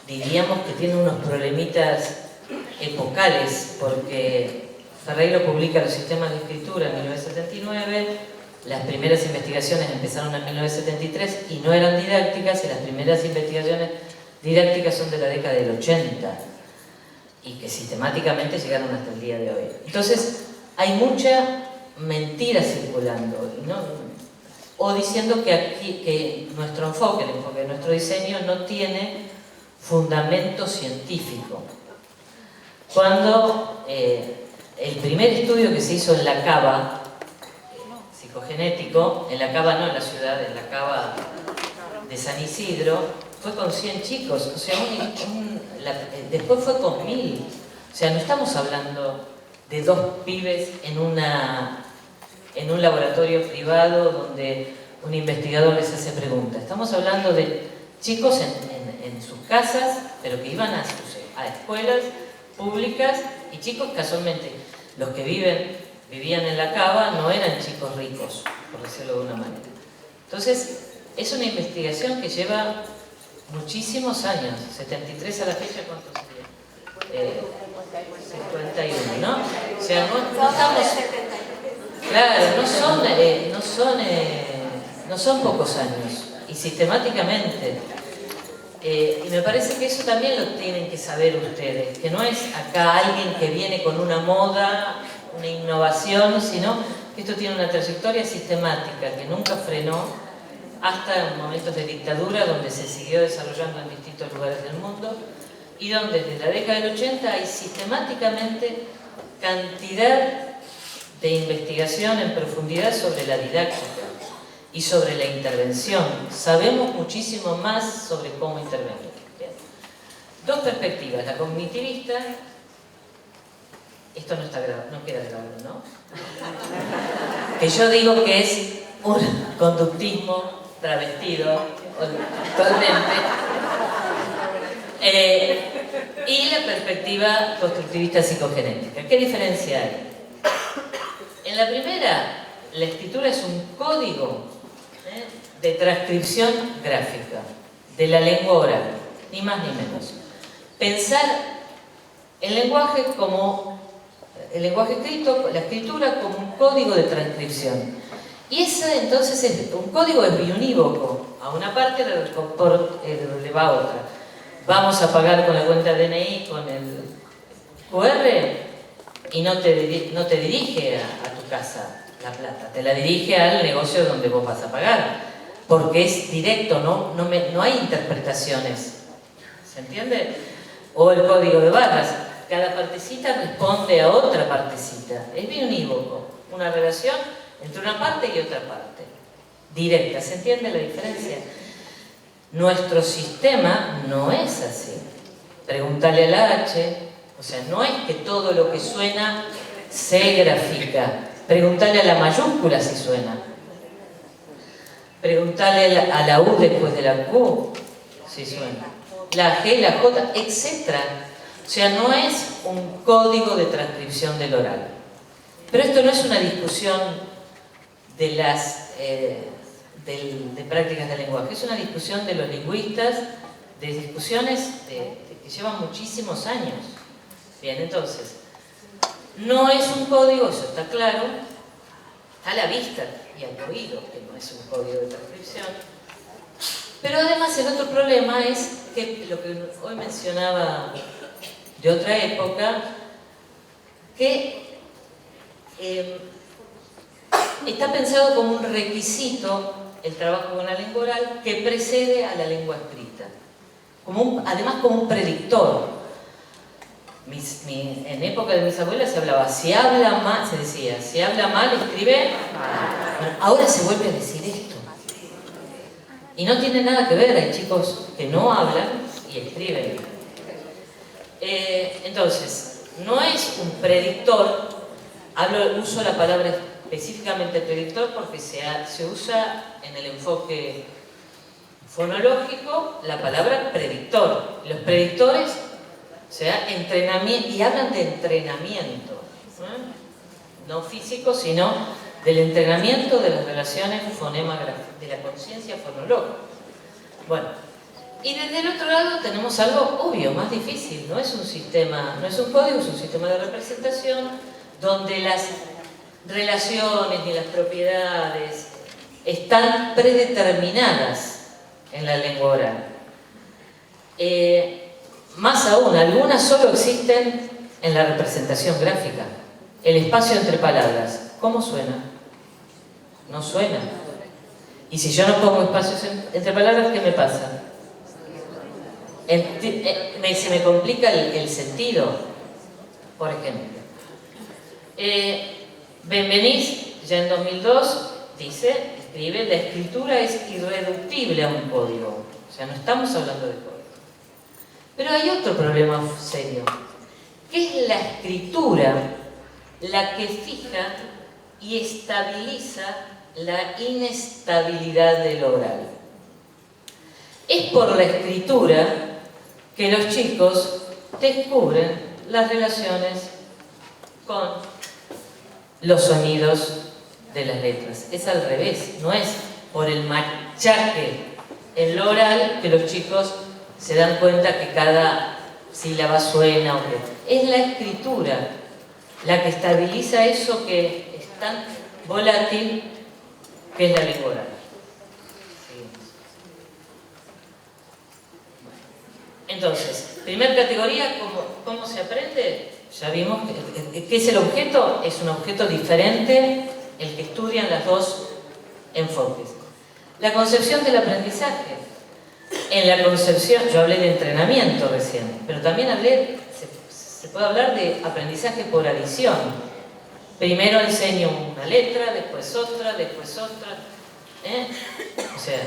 Diríamos que tiene unos problemitas epocales, porque Ferreiro publica los sistemas de escritura en 1979, las primeras investigaciones empezaron en 1973 y no eran didácticas, y las primeras investigaciones didácticas son de la década del 80 y que sistemáticamente llegaron hasta el día de hoy. Entonces, hay mucha mentiras circulando, ¿no? O diciendo que nuestro enfoque, el enfoque de nuestro diseño no tiene fundamento científico. Cuando el primer estudio que se hizo en la Cava, psicogenético, en la Cava no en la ciudad, en la Cava de San Isidro, fue con 100 chicos, o sea, después fue con 1000. O sea, no estamos hablando de 2 pibes en un laboratorio privado donde un investigador les hace preguntas. Estamos hablando de chicos en sus casas, pero que iban a escuelas públicas, y chicos casualmente, los que vivían en la Cava no eran chicos ricos, por decirlo de una manera. Entonces, es una investigación que lleva muchísimos años, 73 a la fecha, ¿cuántos sería? 51, ¿no? O sea, no estamos... Claro, no son pocos años, y sistemáticamente. Y me parece que eso también lo tienen que saber ustedes, que no es acá alguien que viene con una moda, una innovación, sino que esto tiene una trayectoria sistemática que nunca frenó hasta momentos de dictadura, donde se siguió desarrollando en distintos lugares del mundo, y donde desde la década del 80 hay sistemáticamente cantidad de investigación en profundidad sobre la didáctica y sobre la intervención. Sabemos muchísimo más sobre cómo intervenir. Bien. 2 perspectivas, la cognitivista, esto no queda grabado, ¿no? Que yo digo que es un conductismo travestido, totalmente. Y la perspectiva constructivista psicogenética. ¿Qué diferencia hay? En la primera, la escritura es un código de transcripción gráfica de la lengua oral, ni más ni menos. Pensar el lenguaje escrito, la escritura como un código de transcripción. Y ese entonces un código es biunívoco, a una parte le va a otra. Vamos a pagar con la cuenta DNI, con el QR, y no te dirige a tu casa la plata, te la dirige al negocio donde vos vas a pagar, porque es directo, no hay interpretaciones, ¿se entiende? O el código de barras, cada partecita responde a otra partecita, es biunívoco, una relación entre una parte y otra parte, directa, ¿se entiende la diferencia? Nuestro sistema no es así. Pregúntale al H, o sea, no es que todo lo que suena se grafica. Pregúntale a la mayúscula si suena. Pregúntale a la U después de la Q si suena. La G, la J, etc. O sea, no es un código de transcripción del oral. Pero esto no es una discusión de prácticas del lenguaje, es una discusión de los lingüistas, de discusiones que llevan muchísimos años. Bien, entonces, no es un código, eso está claro, a la vista y al oído, que no es un código de transcripción. Pero además el otro problema es que lo que hoy mencionaba de otra época, que está pensado como un requisito el trabajo con la lengua oral que precede a la lengua escrita. Además como un predictor. En época de mis abuelas se hablaba, si habla mal, se decía, si habla mal, escribe mal. Bueno, ahora se vuelve a decir esto. Y no tiene nada que ver, hay chicos que no hablan y escriben. Entonces, no es un predictor, uso la palabra específicamente predictor porque se usa en el enfoque fonológico la palabra predictor. Los predictores, o sea, entrenamiento, y hablan de entrenamiento, no físico, sino del entrenamiento de las relaciones fonema-gráficas, de la conciencia fonológica. Bueno, y desde el otro lado tenemos algo obvio, más difícil, no es un sistema, no es un código, es un sistema de representación donde las relaciones y las propiedades están predeterminadas en la lengua oral. Más aún, algunas solo existen en la representación gráfica. El espacio entre palabras. ¿Cómo suena? No suena. Y si yo no pongo espacios entre palabras, ¿qué me pasa? Se me complica el sentido, por ejemplo. Benveniste, ya en 2002, escribe, la escritura es irreductible a un código. O sea, no estamos hablando de código. Pero hay otro problema serio, que es la escritura la que fija y estabiliza la inestabilidad del oral. Es por la escritura que los chicos descubren las relaciones con los sonidos de las letras. Es al revés, no es por el machaque en lo oral que los chicos se dan cuenta que cada sílaba suena o que... Es la escritura la que estabiliza eso que es tan volátil que es la lengua oral. Entonces, primera categoría, ¿cómo se aprende? Ya vimos que es el objeto, es un objeto diferente el que estudian los dos enfoques. La concepción del aprendizaje. En la concepción, yo hablé de entrenamiento recién, pero también se puede hablar de aprendizaje por adición. Primero enseño una letra, después otra, O sea,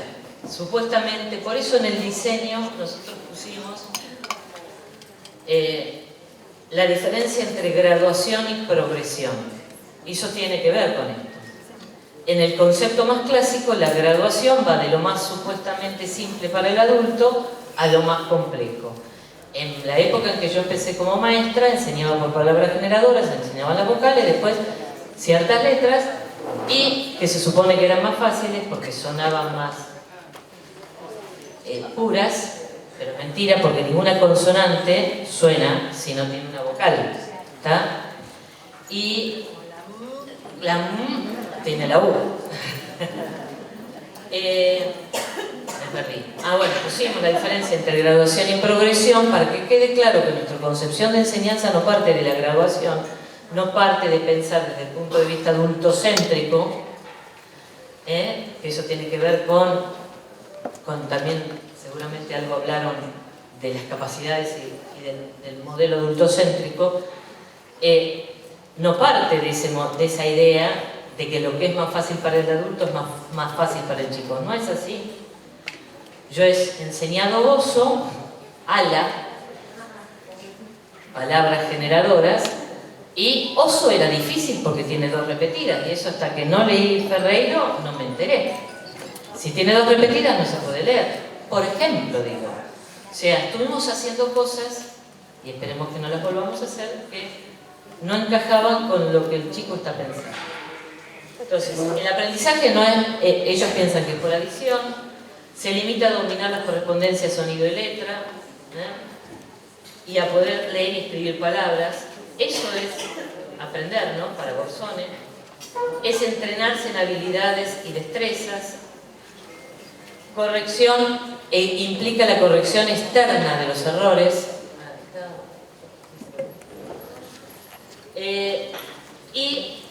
supuestamente, por eso en el diseño nosotros pusimos la diferencia entre graduación y progresión. Y eso tiene que ver con esto. En el concepto más clásico, la graduación va de lo más supuestamente simple para el adulto a lo más complejo. En la época en que yo empecé como maestra, enseñaba por palabras generadoras, enseñaban las vocales, después ciertas letras, y que se supone que eran más fáciles porque sonaban más puras, pero mentira, porque ninguna consonante suena si no tiene una vocal, ¿está? Y la M tiene la U. Me perdí. Bueno, pusimos la diferencia entre graduación y progresión para que quede claro que nuestra concepción de enseñanza no parte de la graduación, no parte de pensar desde el punto de vista adultocéntrico, que eso tiene que ver con también, seguramente algo hablaron de las capacidades y del modelo adultocéntrico, no parte de esa idea de que lo que es más fácil para el adulto es más fácil para el chico. No es así. Yo he enseñado oso, ala, palabras generadoras, y oso era difícil porque tiene 2 repetidas, y eso hasta que no leí Ferreiro no me enteré. Si tiene 2 repetidas no se puede leer. Por ejemplo, digo. O sea, estuvimos haciendo cosas, y esperemos que no las volvamos a hacer, que no encajaban con lo que el chico está pensando. Entonces, el aprendizaje no es, ellos piensan que es por adición, se limita a dominar las correspondencias sonido y letra, y a poder leer y escribir palabras. Eso es aprender, ¿no? Para Borsone. Es entrenarse en habilidades y destrezas. Corrección implica la corrección externa de los errores. Y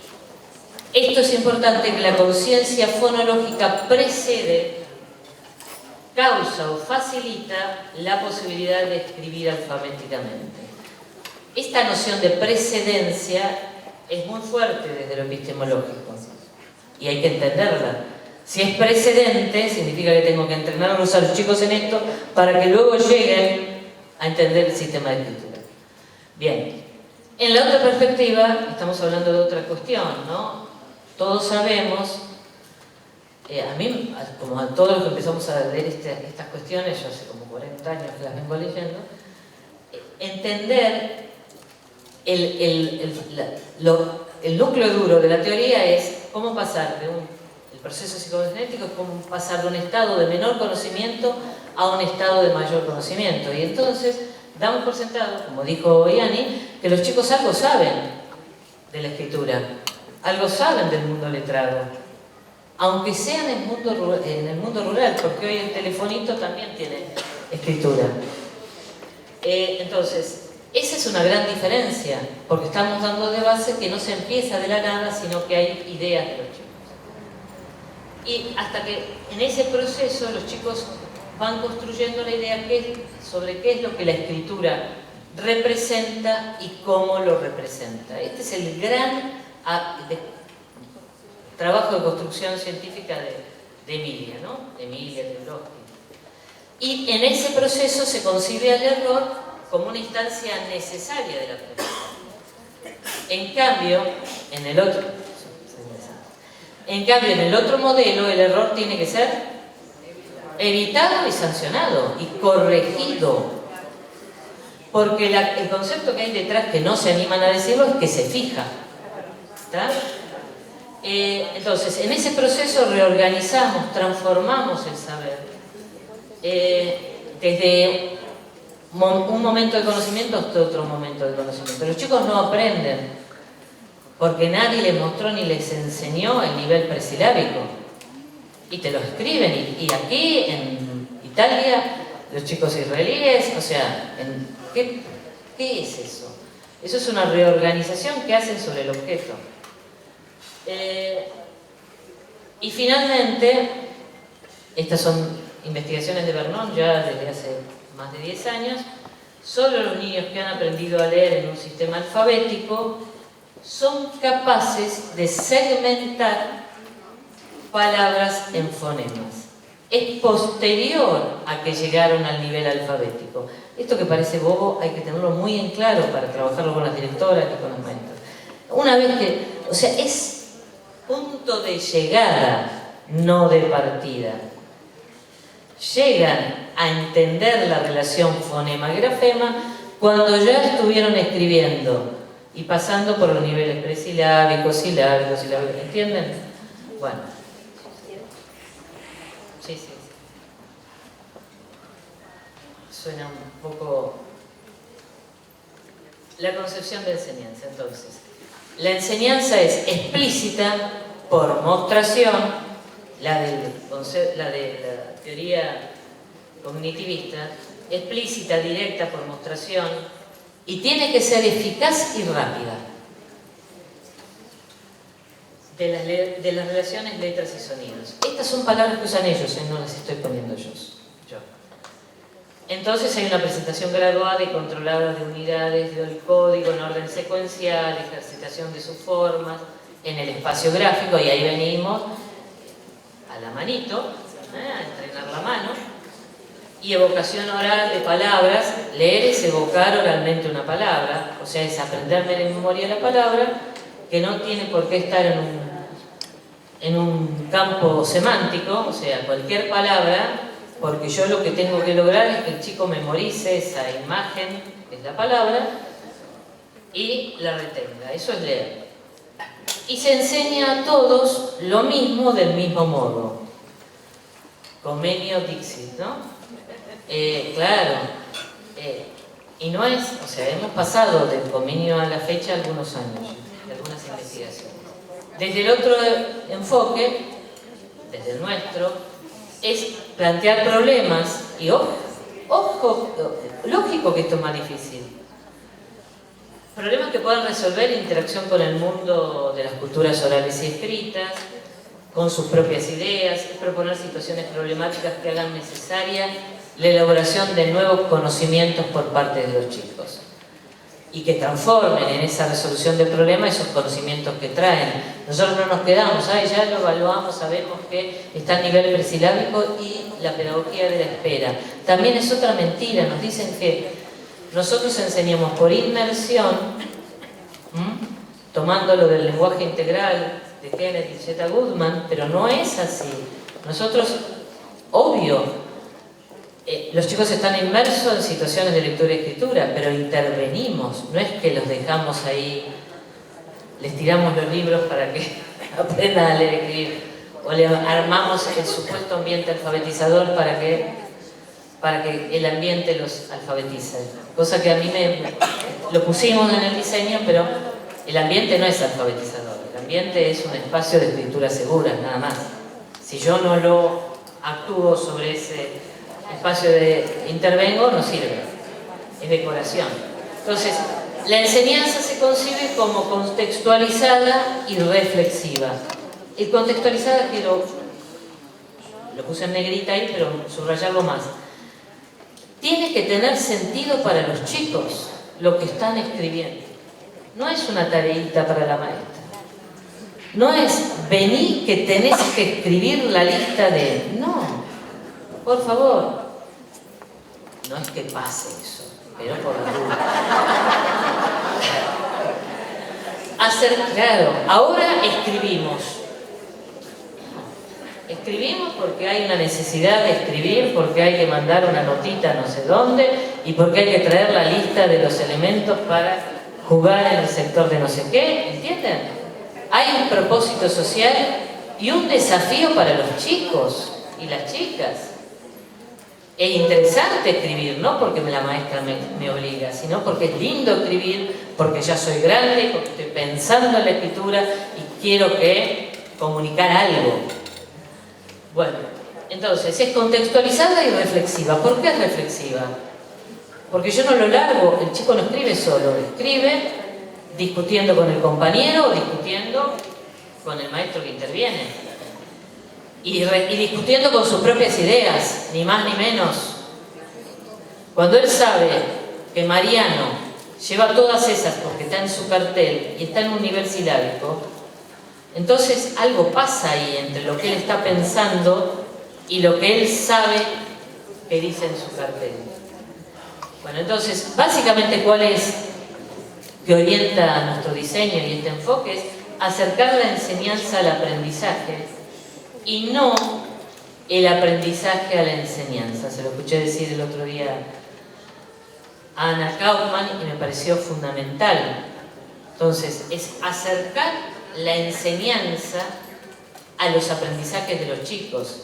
esto es importante, que la conciencia fonológica precede, causa o facilita la posibilidad de escribir alfabéticamente. Esta noción de precedencia es muy fuerte desde lo epistemológico y hay que entenderla. Si es precedente, significa que tengo que entrenar a los chicos en esto para que luego lleguen a entender el sistema de escritura. Bien, en la otra perspectiva estamos hablando de otra cuestión, ¿no? Todos sabemos, a mí, como a todos los que empezamos a leer estas cuestiones, yo hace como 40 años que las vengo leyendo, entender el núcleo duro de la teoría es cómo pasar el proceso psicogenético es cómo pasar de un estado de menor conocimiento a un estado de mayor conocimiento. Y entonces damos por sentado, como dijo Ianni, que los chicos algo saben de la escritura, algo saben del mundo letrado, aunque sea en el mundo rural, porque hoy el telefonito también tiene escritura. Entonces, Esa es una gran diferencia, porque estamos dando de base que no se empieza de la nada, sino que hay ideas de los chicos. Y hasta que en ese proceso los chicos van construyendo la idea sobre qué es lo que la escritura representa y cómo lo representa. Este es el gran trabajo de construcción científica de Emilia, ¿no? Emilia Teodorovsky. Y en ese proceso se concibe al error como una instancia necesaria del aprendizaje. En cambio, en el otro modelo, el error tiene que ser evitado y sancionado y corregido. Porque el concepto que hay detrás, que no se animan a decirlo, es que se fija. ¿Está? Entonces, en ese proceso reorganizamos, transformamos el saber. Desde un momento de conocimiento hasta otro momento de conocimiento. Los chicos no aprenden porque nadie les mostró ni les enseñó el nivel presilábico. Y te lo escriben. Y aquí, en Italia, los chicos israelíes, o sea, ¿qué es eso? Eso es una reorganización que hacen sobre el objeto. Y finalmente, estas son investigaciones de Vernon ya desde hace más de 10 años, solo los niños que han aprendido a leer en un sistema alfabético son capaces de segmentar palabras en fonemas. Es posterior a que llegaron al nivel alfabético. Esto que parece bobo hay que tenerlo muy en claro para trabajarlo con las directoras y con los maestros. Una vez que, o sea, es punto de llegada, no de partida. Llegan a entender la relación fonema-grafema cuando ya estuvieron escribiendo y pasando por los niveles presilábicos, silábicos, ¿entienden? Bueno. Sí. Suena un poco... La concepción de enseñanza, entonces. La enseñanza es explícita por mostración, la de la teoría cognitivista, explícita, directa por mostración, y tiene que ser eficaz y rápida. De las relaciones letras y sonidos. Estas son palabras que usan ellos, no las estoy poniendo yo. Entonces hay una presentación graduada y controlada de unidades del código en orden secuencial, ejercitación de sus formas en el espacio gráfico, y ahí venimos a la manito, a entrenar la mano, y evocación oral de palabras. Leer es evocar oralmente una palabra, o sea, es aprenderme de memoria la palabra, que no tiene por qué estar en un campo semántico, o sea, cualquier palabra, porque yo lo que tengo que lograr es que el chico memorice esa imagen, que es la palabra, y la retenga. Eso es leer. Y se enseña a todos lo mismo del mismo modo. Comenio dixit, ¿no? Claro. Y no es, o sea, hemos pasado del comenio a la fecha algunos años, de algunas investigaciones. Desde el otro enfoque, desde el nuestro, es plantear problemas, y ojo, lógico que esto es más difícil. Problemas que puedan resolver en interacción con el mundo de las culturas orales y escritas, con sus propias ideas, es proponer situaciones problemáticas que hagan necesaria la elaboración de nuevos conocimientos por parte de los chicos y que transformen en esa resolución del problema esos conocimientos que traen. Nosotros no nos quedamos, ya lo evaluamos, sabemos que está a nivel presilábico y la pedagogía de la espera. También es otra mentira, nos dicen que nosotros enseñamos por inmersión, tomando lo del lenguaje integral de Kenneth y Zeta Goodman, pero no es así. Nosotros, obvio, los chicos están inmersos en situaciones de lectura y escritura, pero intervenimos, no es que los dejamos ahí, les tiramos los libros para que aprendan a leer y escribir, o le armamos el supuesto ambiente alfabetizador para que el ambiente los alfabetice. Cosa que a mí lo pusimos en el diseño, pero el ambiente no es alfabetizador, el ambiente es un espacio de escritura segura, nada más. Si yo no lo actúo sobre ese espacio de intervengo, no sirve, es decoración. Entonces, la enseñanza se concibe como contextualizada y reflexiva. Y contextualizada lo puse en negrita ahí, pero subrayarlo más. Tiene que tener sentido para los chicos lo que están escribiendo. No es una tareita para la maestra. No es vení que tenés que escribir la lista de... No, por favor. No es que pase eso, pero por la duda. Claro, ahora escribimos. Escribimos porque hay una necesidad de escribir, porque hay que mandar una notita no sé dónde y porque hay que traer la lista de los elementos para jugar en el sector de no sé qué, ¿entienden? Hay un propósito social y un desafío para los chicos y las chicas. Es interesante escribir, no porque la maestra me obliga, sino porque es lindo escribir, porque ya soy grande, porque estoy pensando en la escritura y quiero comunicar algo. Bueno, entonces es contextualizada y reflexiva. ¿Por qué es reflexiva? Porque yo no lo largo, el chico no escribe solo, escribe discutiendo con el compañero o discutiendo con el maestro que interviene. Y discutiendo con sus propias ideas, ni más ni menos. Cuando él sabe que Mariano lleva todas esas porque está en su cartel y está en un nivel silábico, entonces algo pasa ahí entre lo que él está pensando y lo que él sabe que dice en su cartel. Bueno, entonces, básicamente, ¿cuál es que orienta nuestro diseño y este enfoque? Es acercar la enseñanza al aprendizaje y no el aprendizaje a la enseñanza. Se lo escuché decir el otro día a Ana Kaufman y me pareció fundamental. Entonces, es acercar la enseñanza a los aprendizajes de los chicos,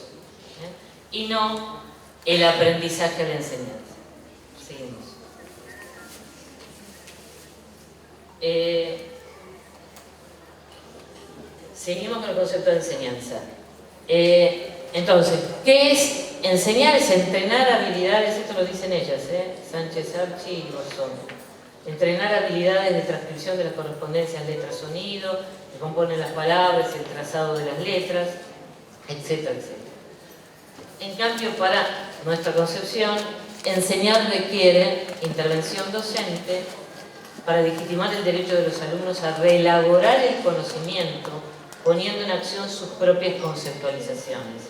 y no el aprendizaje a la enseñanza. Seguimos. Seguimos con el concepto de enseñanza. Entonces, ¿qué es enseñar? Es entrenar habilidades, esto lo dicen ellas, Sánchez Archi y Borzón. Entrenar habilidades de transcripción de las correspondencias letra-sonido, que componen las palabras, el trazado de las letras, etcétera, etcétera. En cambio, para nuestra concepción, enseñar requiere intervención docente para legitimar el derecho de los alumnos a reelaborar el conocimiento, poniendo en acción sus propias conceptualizaciones,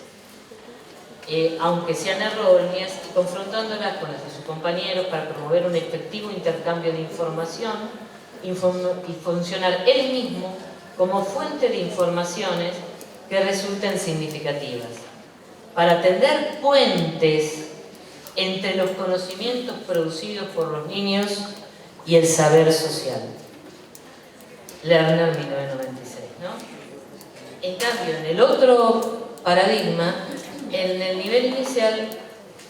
aunque sean erróneas, y confrontándolas con las de sus compañeros para promover un efectivo intercambio de información y funcionar él mismo como fuente de informaciones que resulten significativas, para tender puentes entre los conocimientos producidos por los niños y el saber social. Lerner, 1996, ¿no? En cambio, en el otro paradigma, en el nivel inicial,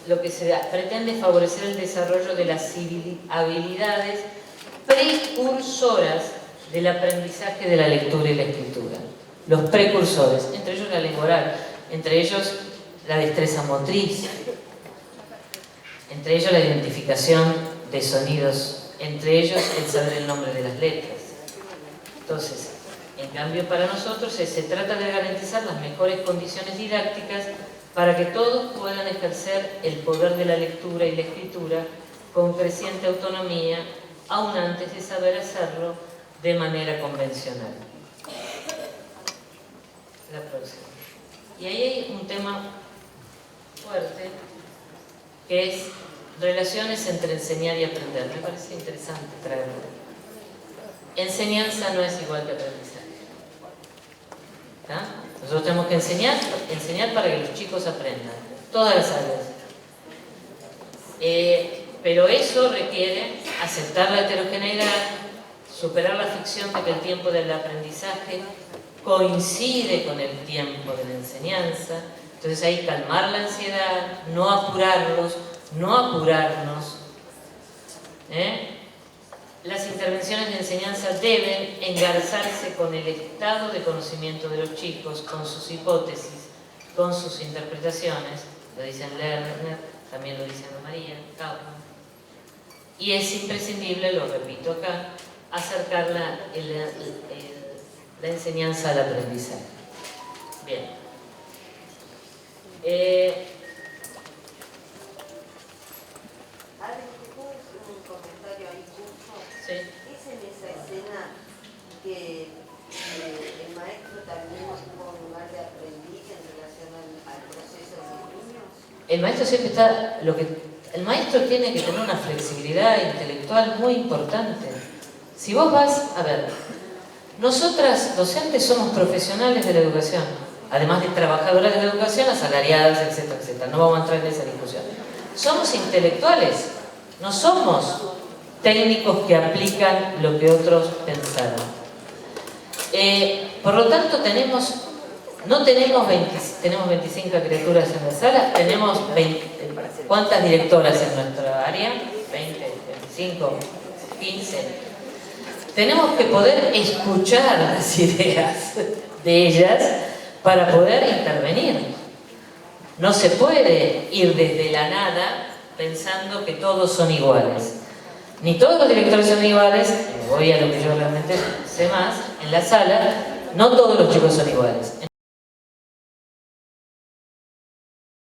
lo que se pretende es favorecer el desarrollo de las habilidades precursoras del aprendizaje de la lectura y la escritura. Los precursores, entre ellos la lengua oral, entre ellos la destreza motriz, entre ellos la identificación de sonidos, entre ellos el saber el nombre de las letras. Entonces, en cambio para nosotros se trata de garantizar las mejores condiciones didácticas para que todos puedan ejercer el poder de la lectura y la escritura con creciente autonomía, aún antes de saber hacerlo de manera convencional. La próxima. Y ahí hay un tema fuerte que es relaciones entre enseñar y aprender. Me parece interesante traerlo. Enseñanza no es igual que aprendizaje. ¿Está? Nosotros tenemos que enseñar para que los chicos aprendan, todas las áreas. Pero eso requiere aceptar la heterogeneidad, superar la ficción de que el tiempo del aprendizaje coincide con el tiempo de la enseñanza. Entonces hay que calmar la ansiedad, no apurarlos, no apurarnos. Las intervenciones de enseñanza deben engarzarse con el estado de conocimiento de los chicos, con sus hipótesis, con sus interpretaciones, lo dicen Lerner, también lo dice Ana María Kaufman, Y es imprescindible, lo repito acá, acercar la enseñanza al aprendizaje. Bien. ¿puedo hacer un comentario ahí justo? Sí. Es en esa escena que el maestro también tuvo un lugar de aprendiz en relación al proceso de los niños. El maestro siempre está... el maestro tiene que tener una flexibilidad intelectual muy importante. Si vos vas... A ver, nosotras, docentes, somos profesionales de la educación, además de trabajadoras de la educación, asalariadas, etcétera, etcétera. No vamos a entrar en esa discusión. Somos intelectuales, no somos técnicos que aplican lo que otros pensaron. Por lo tanto, tenemos 25 criaturas en la sala, tenemos 20, ¿cuántas directoras en nuestra área? 20, 25, 15. Tenemos que poder escuchar las ideas de ellas para poder intervenir. No se puede ir desde la nada pensando que todos son iguales. Ni todos los directores son iguales, voy a lo que yo realmente sé más, en la sala, no todos los chicos son iguales.